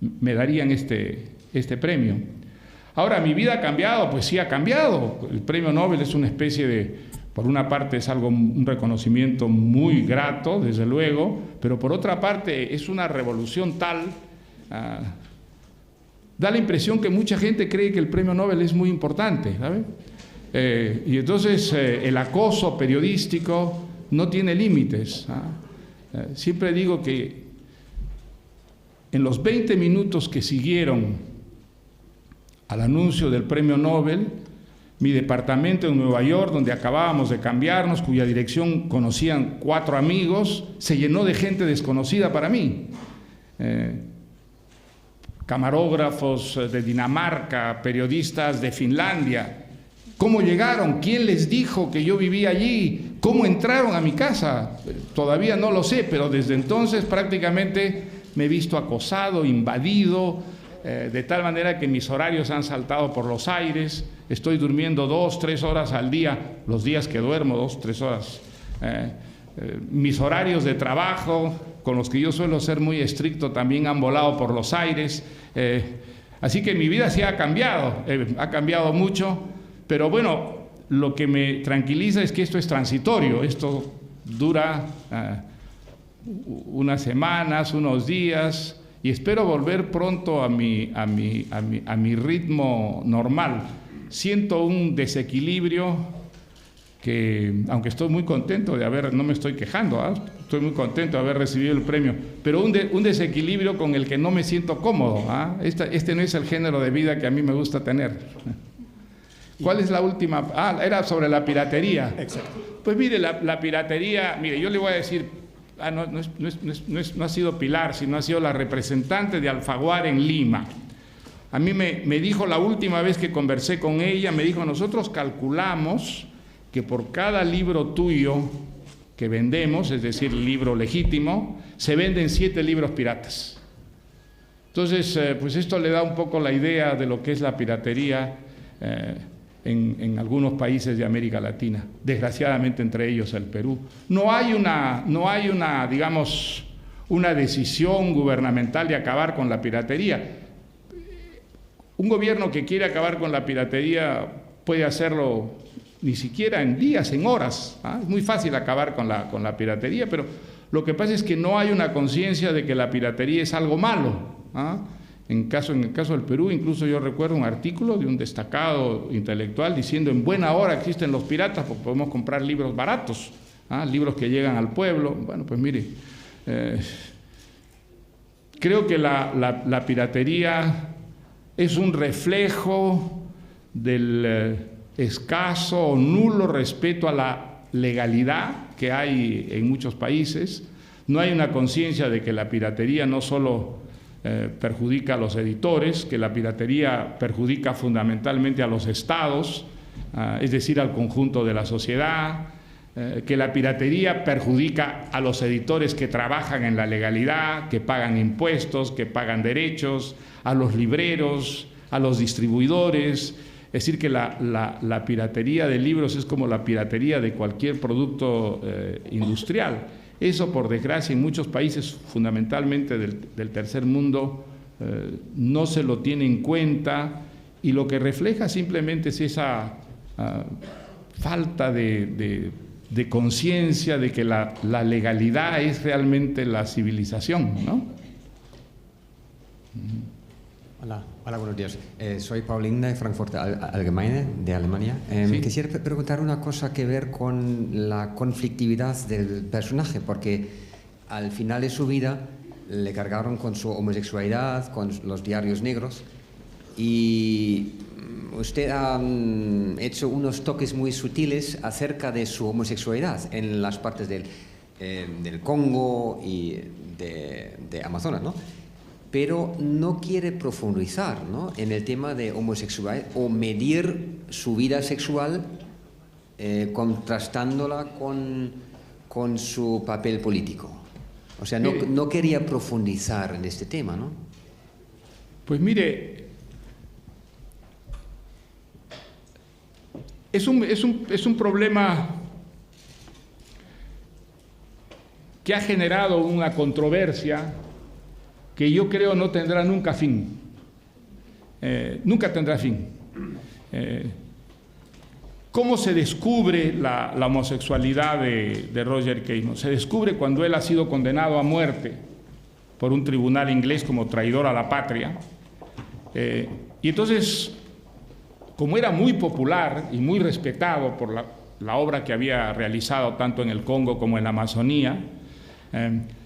me darían este premio. Ahora, ¿mi vida ha cambiado? Pues sí ha cambiado. El premio Nobel es una especie de, por una parte es un reconocimiento muy grato, desde luego, pero por otra parte es una revolución tal, da la impresión que mucha gente cree que el premio Nobel es muy importante, ¿sabe? Y entonces el acoso periodístico no tiene límites. Siempre digo que en los 20 minutos que siguieron al anuncio del premio Nobel, mi departamento en Nueva York, donde acabábamos de cambiarnos, cuya dirección conocían 4 amigos, se llenó de gente desconocida para mí. Camarógrafos de Dinamarca, periodistas de Finlandia. ¿Cómo llegaron? ¿Quién les dijo que yo vivía allí? ¿Cómo entraron a mi casa? Todavía no lo sé, pero desde entonces prácticamente me he visto acosado, invadido, de tal manera que mis horarios han saltado por los aires. Estoy durmiendo 2, 3 horas al día, los días que duermo 2, 3 horas. Mis horarios de trabajo, con los que yo suelo ser muy estricto, también han volado por los aires. Así que mi vida sí ha cambiado mucho, pero bueno, lo que me tranquiliza es que esto es transitorio, esto dura unas semanas, unos días, y espero volver pronto a mi ritmo normal. Siento un desequilibrio que, aunque estoy muy contento no me estoy quejando, estoy muy contento de haber recibido el premio, pero un desequilibrio con el que no me siento cómodo. Este no es el género de vida que a mí me gusta tener. ¿Cuál es la última? Era sobre la piratería. Exacto. Pues mire, la piratería, mire, yo le voy a decir, no ha sido Pilar, sino ha sido la representante de Alfaguara en Lima. A mí me dijo la última vez que conversé con ella, me dijo, nosotros calculamos que por cada libro tuyo que vendemos, es decir, libro legítimo, se venden 7 libros piratas. Entonces, pues esto le da un poco la idea de lo que es la piratería en algunos países de América Latina, desgraciadamente entre ellos el Perú. No hay una, digamos, una decisión gubernamental de acabar con la piratería. Un gobierno que quiere acabar con la piratería puede hacerlo ni siquiera en días, en horas. Es muy fácil acabar con la piratería, pero lo que pasa es que no hay una conciencia de que la piratería es algo malo. En el caso del Perú, incluso yo recuerdo un artículo de un destacado intelectual diciendo, en buena hora existen los piratas porque podemos comprar libros baratos, libros que llegan al pueblo. Bueno, pues mire, creo que la piratería es un reflejo del escaso o nulo respeto a la legalidad que hay en muchos países. No hay una conciencia de que la piratería no solo perjudica a los editores, que la piratería perjudica fundamentalmente a los estados, es decir, al conjunto de la sociedad, que la piratería perjudica a los editores que trabajan en la legalidad, que pagan impuestos, que pagan derechos, a los libreros, a los distribuidores. Es decir, que la piratería de libros es como la piratería de cualquier producto industrial. Eso, por desgracia, en muchos países, fundamentalmente del tercer mundo, no se lo tiene en cuenta, y lo que refleja simplemente es esa falta de conciencia de que la legalidad es realmente la civilización, ¿no? Hola, buenos días. Soy Paulina de Frankfurt Allgemeine, de Alemania. Sí. Quisiera preguntar una cosa que ver con la conflictividad del personaje, porque al final de su vida le cargaron con su homosexualidad, con los diarios negros, y usted ha hecho unos toques muy sutiles acerca de su homosexualidad en las partes del Congo y de Amazonas, ¿no? Pero no quiere profundizar, ¿no?, en el tema de homosexualidad o medir su vida sexual contrastándola con su papel político. O sea, no quería profundizar en este tema, ¿no? Pues mire, es un problema que ha generado una controversia que yo creo no tendrá nunca fin. Nunca tendrá fin. ¿Cómo se descubre la homosexualidad de Roger Caseman? Se descubre cuando él ha sido condenado a muerte por un tribunal inglés como traidor a la patria. Y entonces, como era muy popular y muy respetado por la obra que había realizado tanto en el Congo como en la Amazonía,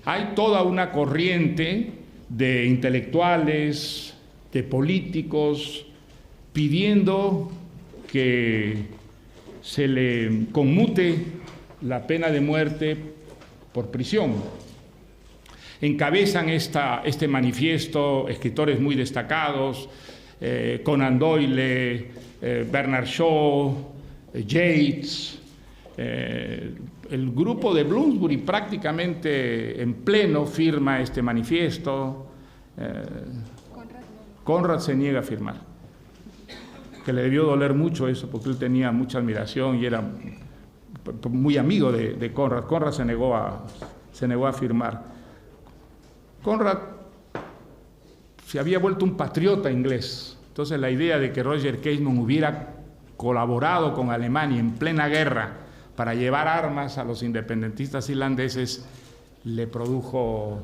hay toda una corriente de intelectuales, de políticos, pidiendo que se le conmute la pena de muerte por prisión. Encabezan este manifiesto escritores muy destacados, Conan Doyle, Bernard Shaw, Yeats. El grupo de Bloomsbury prácticamente en pleno firma este manifiesto. Conrad se niega a firmar, que le debió doler mucho eso, porque él tenía mucha admiración y era muy amigo de Conrad. Conrad se negó a firmar. Conrad se había vuelto un patriota inglés. Entonces la idea de que Roger Caseman hubiera colaborado con Alemania en plena guerra para llevar armas a los independentistas irlandeses le produjo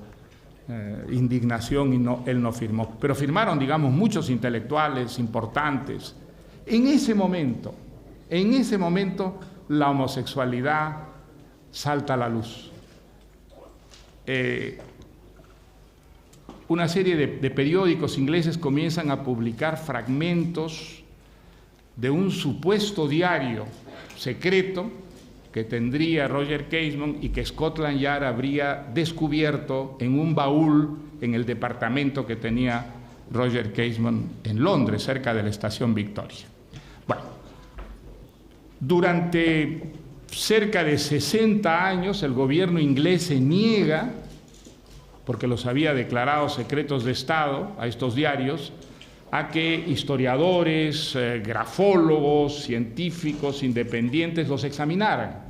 indignación, y él no firmó. Pero firmaron, digamos, muchos intelectuales importantes. En ese momento, la homosexualidad salta a la luz. Una serie de periódicos ingleses comienzan a publicar fragmentos de un supuesto diario secreto que tendría Roger Caseman y que Scotland Yard habría descubierto en un baúl en el departamento que tenía Roger Caseman en Londres, cerca de la estación Victoria. Bueno, durante cerca de 60 años el gobierno inglés se niega, porque los había declarado secretos de Estado a estos diarios, a que historiadores, grafólogos, científicos independientes los examinaran.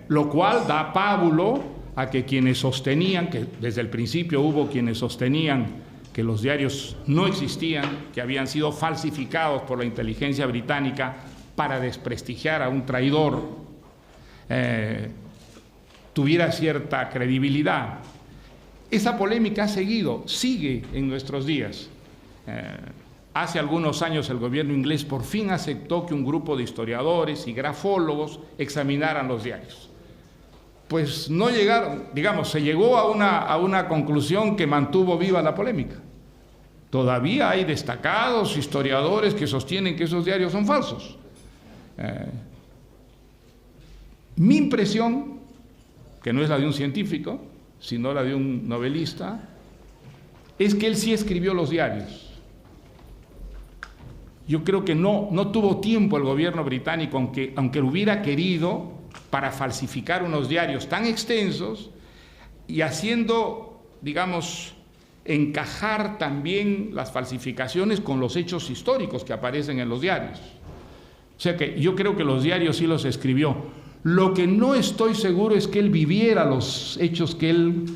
Lo cual da pábulo a que quienes sostenían, que desde el principio hubo quienes sostenían que los diarios no existían, que habían sido falsificados por la inteligencia británica para desprestigiar a un traidor, tuviera cierta credibilidad. Esa polémica sigue en nuestros días. Hace algunos años el gobierno inglés por fin aceptó que un grupo de historiadores y grafólogos examinaran los diarios. Pues no llegaron, digamos, se llegó a una conclusión que mantuvo viva la polémica. Todavía hay destacados historiadores que sostienen que esos diarios son falsos. Mi impresión, que no es la de un científico, sino la de un novelista, es que él sí escribió los diarios. Yo creo que no tuvo tiempo el gobierno británico, aunque lo hubiera querido, para falsificar unos diarios tan extensos y haciendo, digamos, encajar también las falsificaciones con los hechos históricos que aparecen en los diarios. O sea que yo creo que los diarios sí los escribió. Lo que no estoy seguro es que él viviera los hechos que él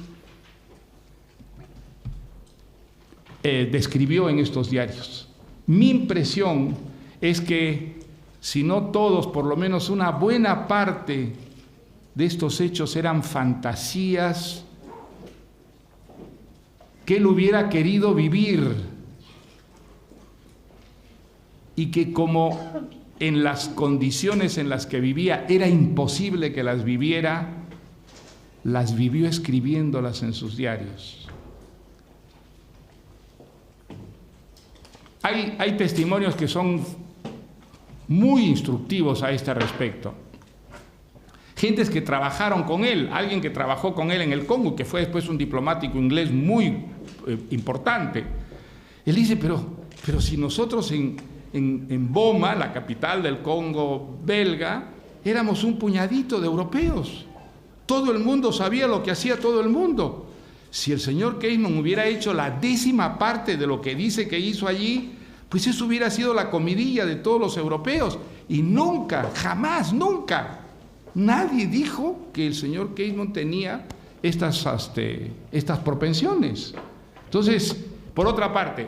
describió en estos diarios. Mi impresión es que, si no todos, por lo menos una buena parte de estos hechos eran fantasías que él hubiera querido vivir y que, como en las condiciones en las que vivía era imposible que las viviera, las vivió escribiéndolas en sus diarios. Hay testimonios que son muy instructivos a este respecto. Gentes que trabajaron con él, alguien que trabajó con él en el Congo, que fue después un diplomático inglés muy importante. Él dice, pero si nosotros en Boma, la capital del Congo belga, éramos un puñadito de europeos. Todo el mundo sabía lo que hacía todo el mundo. Si el señor Casement hubiera hecho la 10ª parte de lo que dice que hizo allí, pues eso hubiera sido la comidilla de todos los europeos. Y nunca, jamás, nunca, nadie dijo que el señor Casement tenía estas propensiones. Entonces, por otra parte,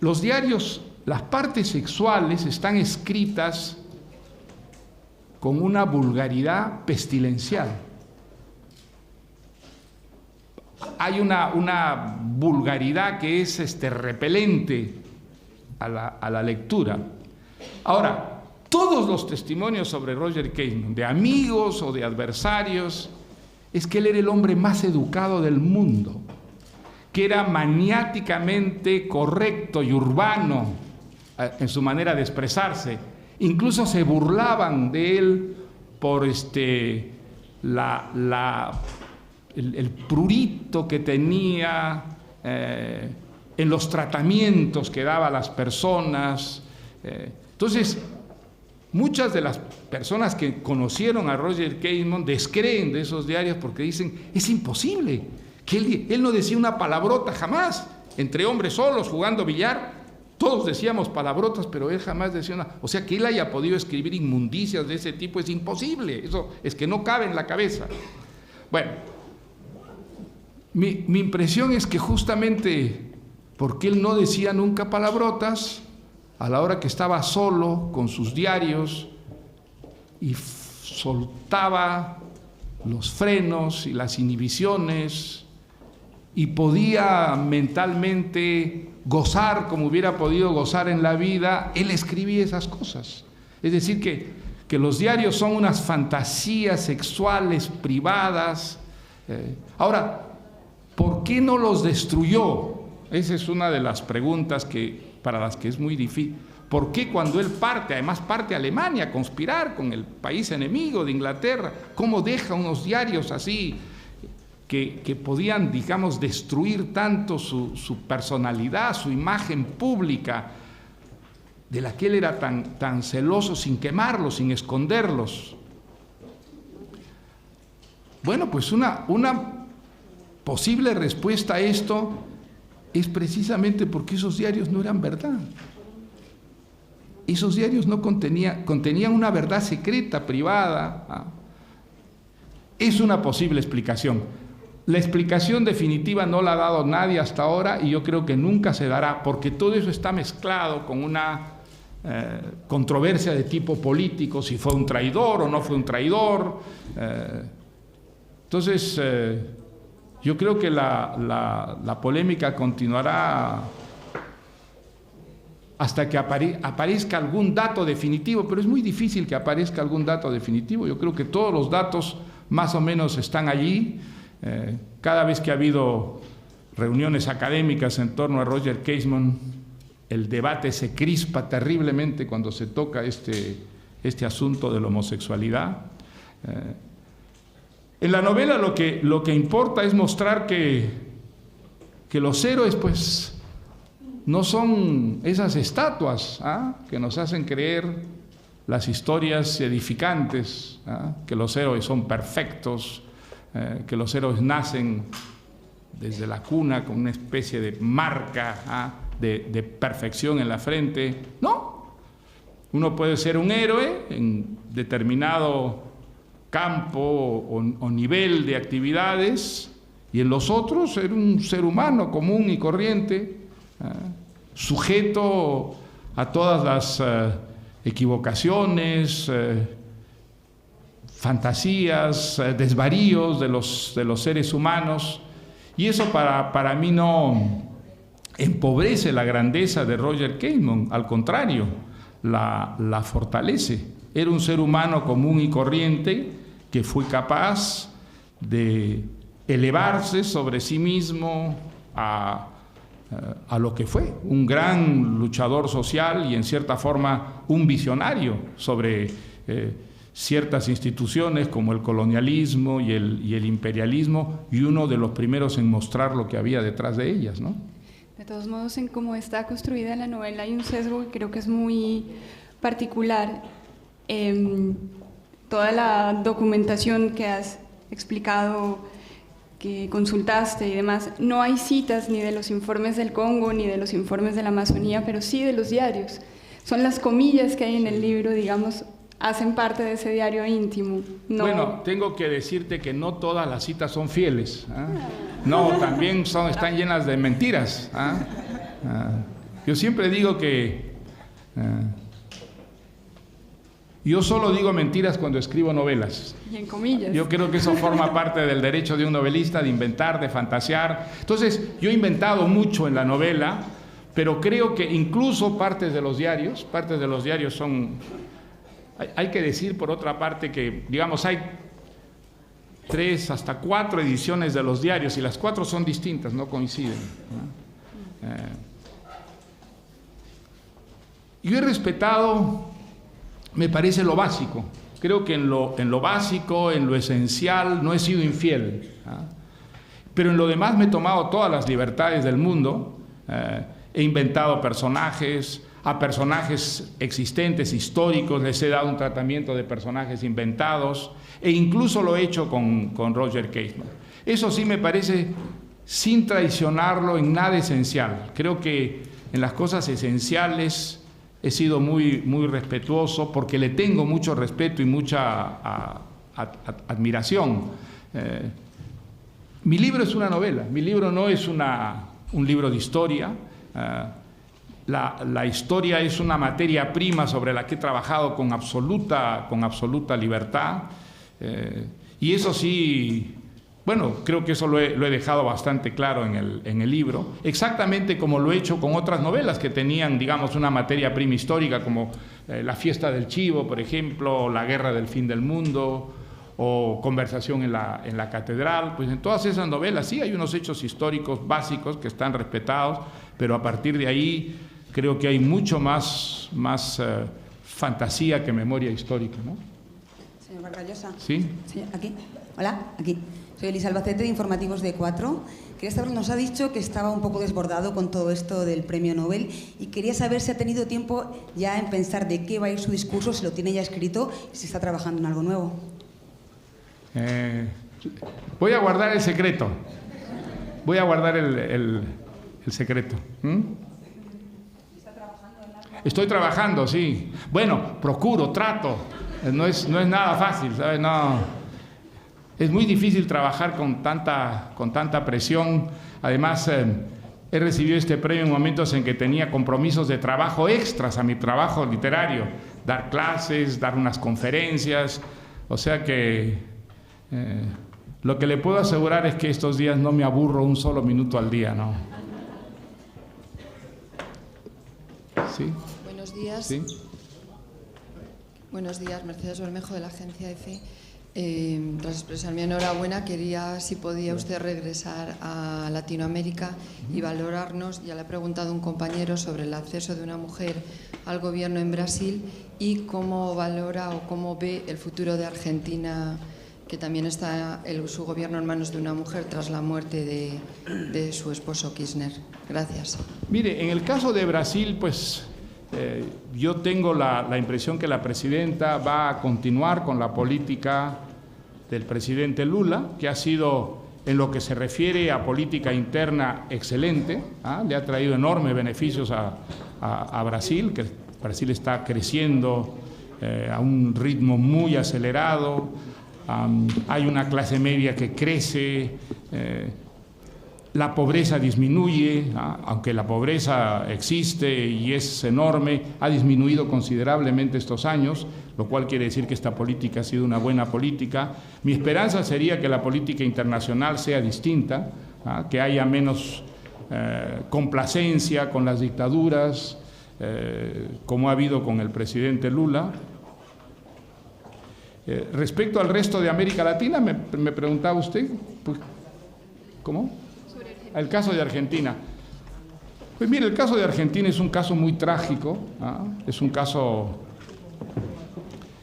los diarios, las partes sexuales están escritas con una vulgaridad pestilencial. Hay una vulgaridad que es repelente a la lectura. Ahora, todos los testimonios sobre Roger Casement, de amigos o de adversarios, es que él era el hombre más educado del mundo, que era maniáticamente correcto y urbano en su manera de expresarse. Incluso se burlaban de él por el prurito que tenía en los tratamientos que daba a las personas. Entonces, muchas de las personas que conocieron a Roger Casement descreen de esos diarios porque dicen, es imposible, que él no decía una palabrota jamás. Entre hombres solos jugando billar, todos decíamos palabrotas, pero él jamás decía una. O sea, que él haya podido escribir inmundicias de ese tipo es imposible. Eso es que no cabe en la cabeza. Bueno, mi impresión es que justamente porque él no decía nunca palabrotas, a la hora que estaba solo con sus diarios y soltaba los frenos y las inhibiciones y podía mentalmente gozar como hubiera podido gozar en la vida, él escribía esas cosas. Es decir, que los diarios son unas fantasías sexuales privadas. Ahora, ¿por qué no los destruyó? Esa es una de las preguntas para las que es muy difícil. ¿Por qué cuando él parte, además parte a Alemania a conspirar con el país enemigo de Inglaterra, cómo deja unos diarios así que podían, digamos, destruir tanto su personalidad, su imagen pública, de la que él era tan celoso, sin quemarlos, sin esconderlos? Bueno, pues una posible respuesta a esto es precisamente porque esos diarios no eran verdad. Esos diarios no contenían una verdad secreta, privada. Es una posible explicación. La explicación definitiva no la ha dado nadie hasta ahora y yo creo que nunca se dará, porque todo eso está mezclado con una controversia de tipo político, si fue un traidor o no fue un traidor. Entonces, yo creo que la polémica continuará hasta que aparezca algún dato definitivo, pero es muy difícil que aparezca algún dato definitivo. Yo creo que todos los datos más o menos están allí. Cada vez que ha habido reuniones académicas en torno a Roger Casement, el debate se crispa terriblemente cuando se toca este asunto de la homosexualidad. En la novela lo que importa es mostrar que los héroes pues no son esas estatuas que nos hacen creer las historias edificantes, que los héroes son perfectos, que los héroes nacen desde la cuna con una especie de marca de perfección en la frente. No, uno puede ser un héroe en determinado campo o nivel de actividades, y en los otros ser un ser humano común y corriente, sujeto a todas las equivocaciones, fantasías, desvaríos de los seres humanos. Y eso para mí no empobrece la grandeza de Roger Casement, al contrario, la fortalece. Era un ser humano común y corriente que fue capaz de elevarse sobre sí mismo a lo que fue, un gran luchador social y en cierta forma un visionario sobre ciertas instituciones como el colonialismo y el imperialismo, y uno de los primeros en mostrar lo que había detrás de ellas, ¿no? De todos modos, en cómo está construida la novela hay un sesgo que creo que es muy particular. Toda la documentación que has explicado, que consultaste y demás, no hay citas ni de los informes del Congo ni de los informes de la Amazonía, pero sí de los diarios. Son las comillas que hay en el libro, digamos, hacen parte de ese diario íntimo. No... Bueno, tengo que decirte que no todas las citas son fieles. No, también están llenas de mentiras. Yo siempre digo que yo solo digo mentiras cuando escribo novelas. Y en comillas. Yo creo que eso forma parte del derecho de un novelista, de inventar, de fantasear. Entonces, yo he inventado mucho en la novela, pero creo que incluso partes de los diarios son... Hay que decir, por otra parte, que, digamos, hay 3 hasta 4 ediciones de los diarios, y las 4 son distintas, no coinciden, ¿no? Yo he respetado, me parece, lo básico. Creo que en lo básico, en lo esencial, no he sido infiel. Pero en lo demás me he tomado todas las libertades del mundo. He inventado personajes, a personajes existentes, históricos, les he dado un tratamiento de personajes inventados, e incluso lo he hecho con Roger Casement. Eso sí me parece sin traicionarlo en nada esencial. Creo que en las cosas esenciales he sido muy respetuoso, porque le tengo mucho respeto y mucha admiración. Mi libro es una novela, mi libro no es un libro de historia. La historia es una materia prima sobre la que he trabajado con absoluta libertad. Y eso sí, bueno, creo que eso lo he dejado bastante claro en el libro, exactamente como lo he hecho con otras novelas que tenían, digamos, una materia prima histórica, como La fiesta del chivo, por ejemplo, La guerra del fin del mundo, o Conversación en la catedral. Pues en todas esas novelas sí hay unos hechos históricos básicos que están respetados, pero a partir de ahí creo que hay mucho más fantasía que memoria histórica, ¿no? Señor Vargallosa. ¿Sí? Sí, aquí. Hola, aquí. Soy Elisa Albacete, de Informativos de 4. Quería saber, nos ha dicho que estaba un poco desbordado con todo esto del premio Nobel, y quería saber si ha tenido tiempo ya en pensar de qué va a ir su discurso, si lo tiene ya escrito, si está trabajando en algo nuevo. Voy a guardar el secreto. Voy a guardar el secreto. Estoy trabajando, sí. Bueno, trato. No es nada fácil, ¿sabes? No. Es muy difícil trabajar con tanta presión. Además, he recibido este premio en momentos en que tenía compromisos de trabajo extras a mi trabajo literario. Dar clases, dar unas conferencias. O sea que lo que le puedo asegurar es que estos días no me aburro un solo minuto al día, ¿no? ¿Sí? Buenos días. ¿Sí? Buenos días, Mercedes Bermejo, de la agencia EFE. Tras expresar mi enhorabuena, quería si podía usted regresar a Latinoamérica y valorarnos, ya le ha preguntado un compañero sobre el acceso de una mujer al gobierno en Brasil y cómo valora o cómo ve el futuro de Argentina, que también está su gobierno en manos de una mujer tras la muerte de su esposo Kirchner. Gracias. Mire, en el caso de Brasil, pues yo tengo la impresión que la presidenta va a continuar con la política del presidente Lula, que ha sido, en lo que se refiere a política interna, excelente. Le ha traído enormes beneficios a Brasil, que Brasil está creciendo a un ritmo muy acelerado. Hay una clase media que crece, la pobreza disminuye, aunque la pobreza existe y es enorme, ha disminuido considerablemente estos años, lo cual quiere decir que esta política ha sido una buena política. Mi esperanza sería que la política internacional sea distinta, que haya menos complacencia con las dictaduras, como ha habido con el presidente Lula. Respecto al resto de América Latina, me preguntaba usted, pues, ¿cómo? El caso de Argentina. Pues mire, el caso de Argentina es un caso muy trágico, es un caso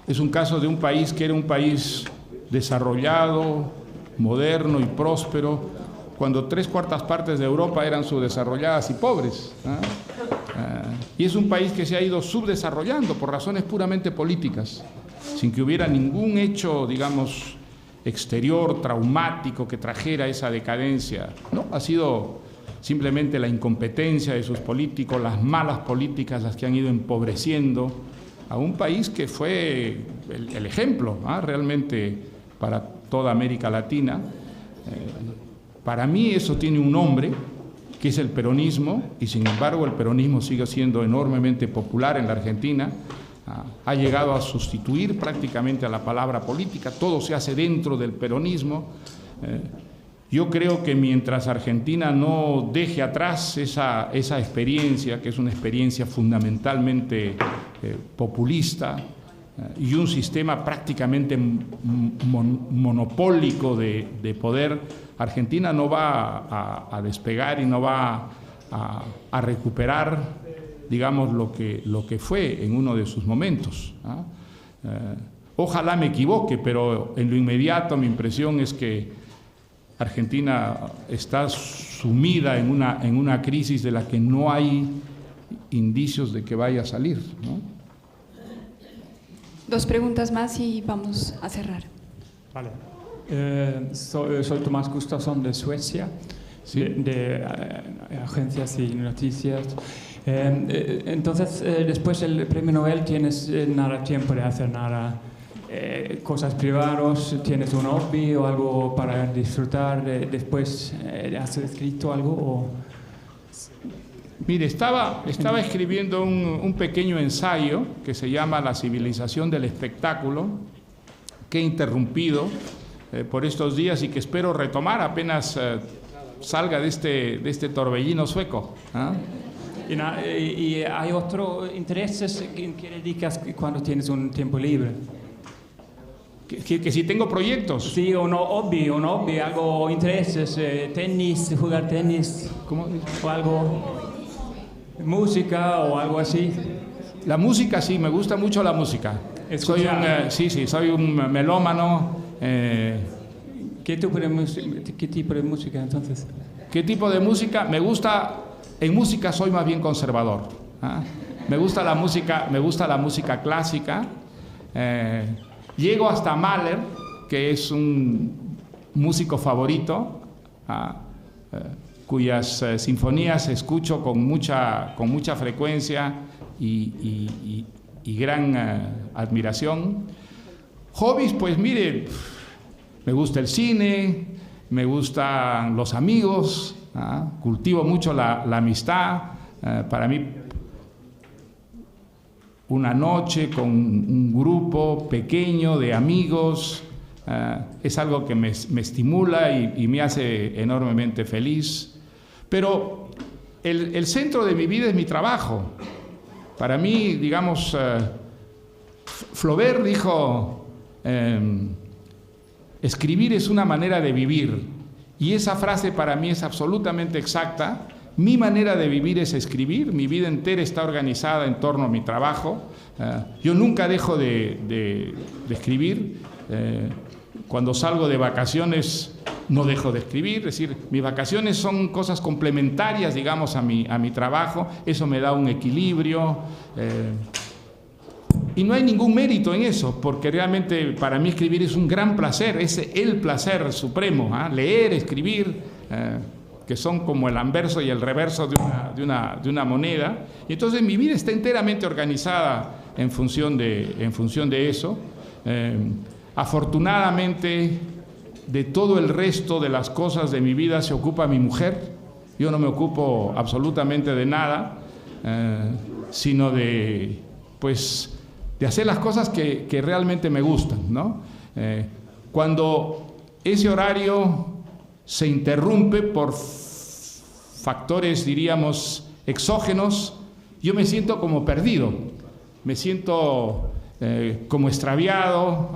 de un país que era un país desarrollado, moderno y próspero, cuando 3/4 partes de Europa eran subdesarrolladas y pobres. Y es un país que se ha ido subdesarrollando por razones puramente políticas, sin que hubiera ningún hecho, digamos, exterior, traumático, que trajera esa decadencia. No, ha sido simplemente la incompetencia de sus políticos, las malas políticas las que han ido empobreciendo a un país que fue el ejemplo, realmente para toda América Latina. Para mí eso tiene un nombre, que es el peronismo, y sin embargo el peronismo sigue siendo enormemente popular en la Argentina. Ha llegado a sustituir prácticamente a la palabra política, todo se hace dentro del peronismo. Yo creo que mientras Argentina no deje atrás esa experiencia, que es una experiencia fundamentalmente populista, y un sistema prácticamente monopólico de poder, Argentina no va a despegar y no va a recuperar, digamos, lo que fue en uno de sus momentos. Ojalá me equivoque, pero en lo inmediato mi impresión es que Argentina está sumida en una crisis de la que no hay indicios de que vaya a salir, ¿no? 2 preguntas más y vamos a cerrar. Vale. Soy Tomás Gustafsson de Suecia, ¿sí? de agencias y noticias. Entonces, después del premio Nobel tienes nada tiempo de hacer nada, cosas privadas, tienes un hobby o algo para disfrutar, después has escrito algo o... Mire, estaba escribiendo un pequeño ensayo que se llama La civilización del espectáculo, que he interrumpido por estos días y que espero retomar apenas salga de este torbellino sueco. ¿Y hay otros intereses que dedicas cuando tienes un tiempo libre? Que si tengo proyectos. Sí, un hobby, algo intereses, tenis, jugar tenis, ¿cómo? O algo, música o algo así. La música sí, me gusta mucho la música. Soy un melómano. ¿Qué tipo de música entonces? ¿Qué tipo de música? Me gusta. En música soy más bien conservador. Me gusta la música clásica. Llego hasta Mahler, que es un músico favorito, cuyas sinfonías escucho con mucha frecuencia y gran admiración. Hobbies, pues mire, me gusta el cine, me gustan los amigos, cultivo mucho la amistad. Para mí, una noche con un grupo pequeño de amigos es algo que me estimula y me hace enormemente feliz. Pero el centro de mi vida es mi trabajo. Para mí, digamos, Flaubert dijo, escribir es una manera de vivir, y esa frase para mí es absolutamente exacta. Mi manera de vivir es escribir, mi vida entera está organizada en torno a mi trabajo. Yo nunca dejo de escribir. Cuando salgo de vacaciones no dejo de escribir, es decir, mis vacaciones son cosas complementarias, digamos, a mi trabajo. Eso me da un equilibrio. Y no hay ningún mérito en eso, porque realmente para mí escribir es un gran placer, es el placer supremo, leer, escribir, que son como el anverso y el reverso de una moneda. Y entonces mi vida está enteramente organizada en función de eso. Afortunadamente, de todo el resto de las cosas de mi vida se ocupa mi mujer. Yo no me ocupo absolutamente de nada, sino de hacer las cosas que realmente me gustan, ¿no? Cuando ese horario se interrumpe por factores, diríamos, exógenos, yo me siento como perdido, me siento como extraviado,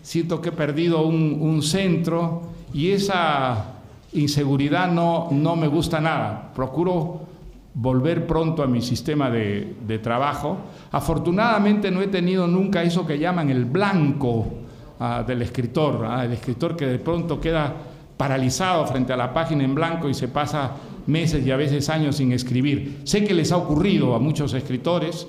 siento que he perdido un centro, y esa inseguridad no me gusta nada. Procuro volver pronto a mi sistema de trabajo. Afortunadamente no he tenido nunca eso que llaman el blanco del escritor, el escritor que de pronto queda paralizado frente a la página en blanco y se pasa meses y a veces años sin escribir. Sé que les ha ocurrido a muchos escritores,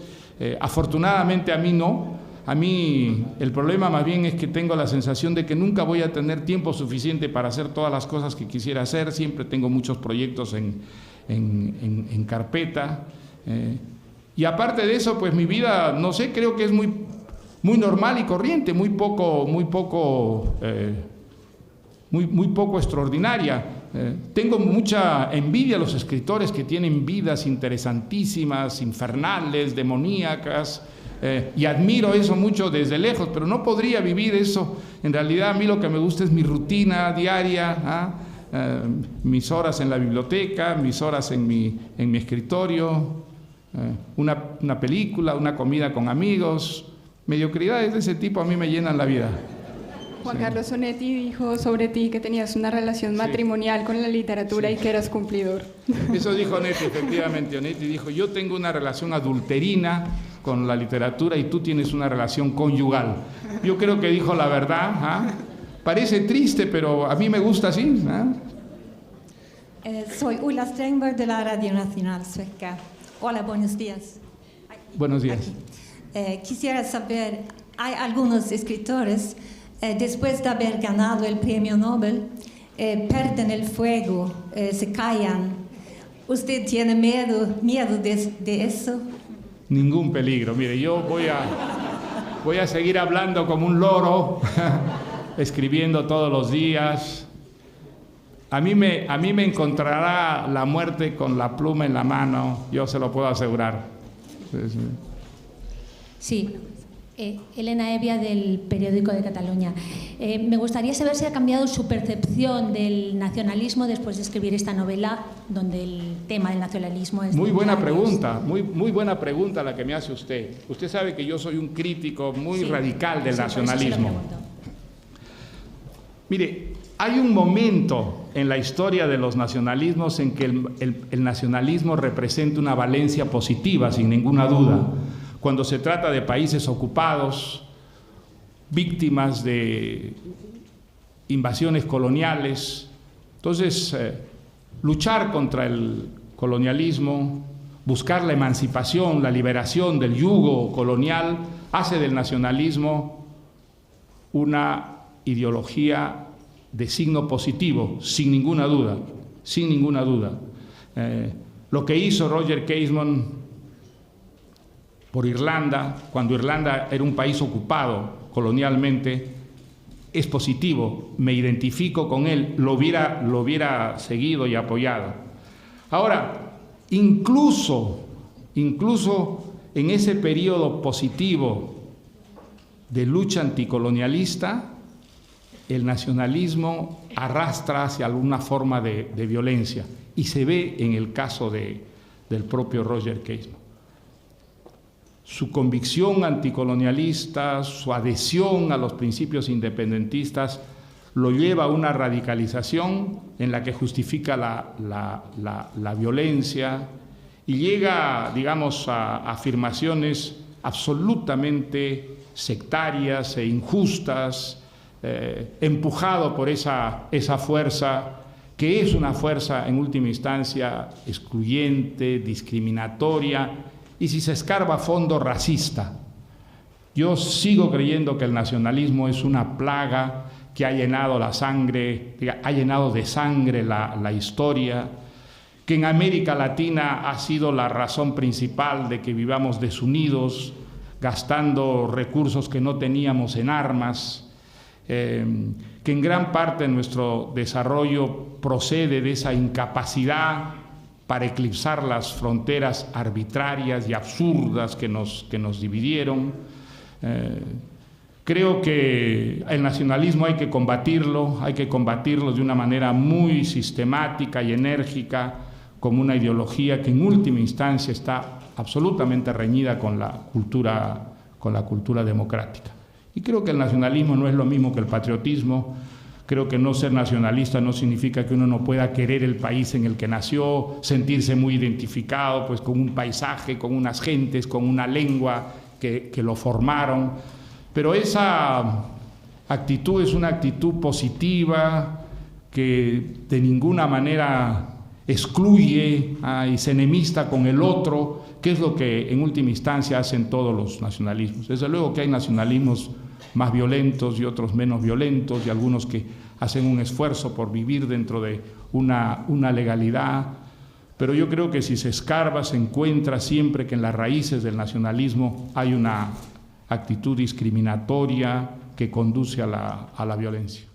afortunadamente a mí no. A mí el problema más bien es que tengo la sensación de que nunca voy a tener tiempo suficiente para hacer todas las cosas que quisiera hacer. Siempre tengo muchos proyectos en carpeta. Y aparte de eso, pues mi vida, no sé, creo que es muy normal y corriente, muy poco extraordinaria. Tengo mucha envidia a los escritores que tienen vidas interesantísimas, infernales, demoníacas, y admiro eso mucho desde lejos, pero no podría vivir eso. En realidad a mí lo que me gusta es mi rutina diaria, mis horas en la biblioteca, mis horas en mi escritorio, una película, una comida con amigos. Mediocridades de ese tipo a mí me llenan la vida. Juan Carlos Onetti dijo sobre ti que tenías una relación matrimonial con la literatura, y que eras cumplidor. Eso dijo Onetti, efectivamente. Onetti dijo: yo tengo una relación adulterina con la literatura y tú tienes una relación conyugal. Yo creo que dijo la verdad. Parece triste, pero a mí me gusta así. Soy Ulla Strengberg de la Radio Nacional Sueca. Hola, buenos días. Buenos días. Quisiera saber, hay algunos escritores, después de haber ganado el premio Nobel, pierden el fuego, se callan. ¿Usted tiene miedo de eso? Ningún peligro. Mire, yo voy a seguir hablando como un loro, escribiendo todos los días. A mí me encontrará la muerte con la pluma en la mano, yo se lo puedo asegurar. Sí. Elena Evia, del Periódico de Cataluña. Me gustaría saber si ha cambiado su percepción del nacionalismo después de escribir esta novela, donde el tema del nacionalismo es... Muy buena pregunta, muy buena pregunta la que me hace usted. Usted sabe que yo soy un crítico muy radical del nacionalismo. Mire, hay un momento en la historia de los nacionalismos en que el nacionalismo representa una valencia positiva, sin ninguna duda. Cuando se trata de países ocupados, víctimas de invasiones coloniales. Entonces, luchar contra el colonialismo, buscar la emancipación, la liberación del yugo colonial, hace del nacionalismo una ideología de signo positivo, sin ninguna duda, sin ninguna duda. Lo que hizo Roger Casement por Irlanda, cuando Irlanda era un país ocupado colonialmente, es positivo, me identifico con él, lo hubiera seguido y apoyado. Ahora, incluso en ese periodo positivo de lucha anticolonialista, el nacionalismo arrastra hacia alguna forma de violencia, y se ve en el caso del propio Roger Casement. Su convicción anticolonialista, su adhesión a los principios independentistas, lo lleva a una radicalización en la que justifica la violencia y llega, digamos, a afirmaciones absolutamente sectarias e injustas, empujado por esa fuerza que es una fuerza en última instancia excluyente, discriminatoria y, si se escarba a fondo, racista. Yo sigo creyendo que el nacionalismo es una plaga que ha llenado la sangre, ha llenado de sangre la historia, que en América Latina ha sido la razón principal de que vivamos desunidos, gastando recursos que no teníamos en armas, que en gran parte nuestro desarrollo procede de esa incapacidad para eclipsar las fronteras arbitrarias y absurdas que nos dividieron. Creo que el nacionalismo hay que combatirlo de una manera muy sistemática y enérgica, como una ideología que en última instancia está absolutamente reñida con la cultura democrática. Y creo que el nacionalismo no es lo mismo que el patriotismo. Creo que no ser nacionalista no significa que uno no pueda querer el país en el que nació, sentirse muy identificado pues, con un paisaje, con unas gentes, con una lengua que lo formaron. Pero esa actitud es una actitud positiva que de ninguna manera excluye y se enemista con el otro, que es lo que en última instancia hacen todos los nacionalismos. Desde luego que hay nacionalismos más violentos y otros menos violentos, y algunos que hacen un esfuerzo por vivir dentro de una legalidad, pero yo creo que si se escarba se encuentra siempre que en las raíces del nacionalismo hay una actitud discriminatoria que conduce a la violencia.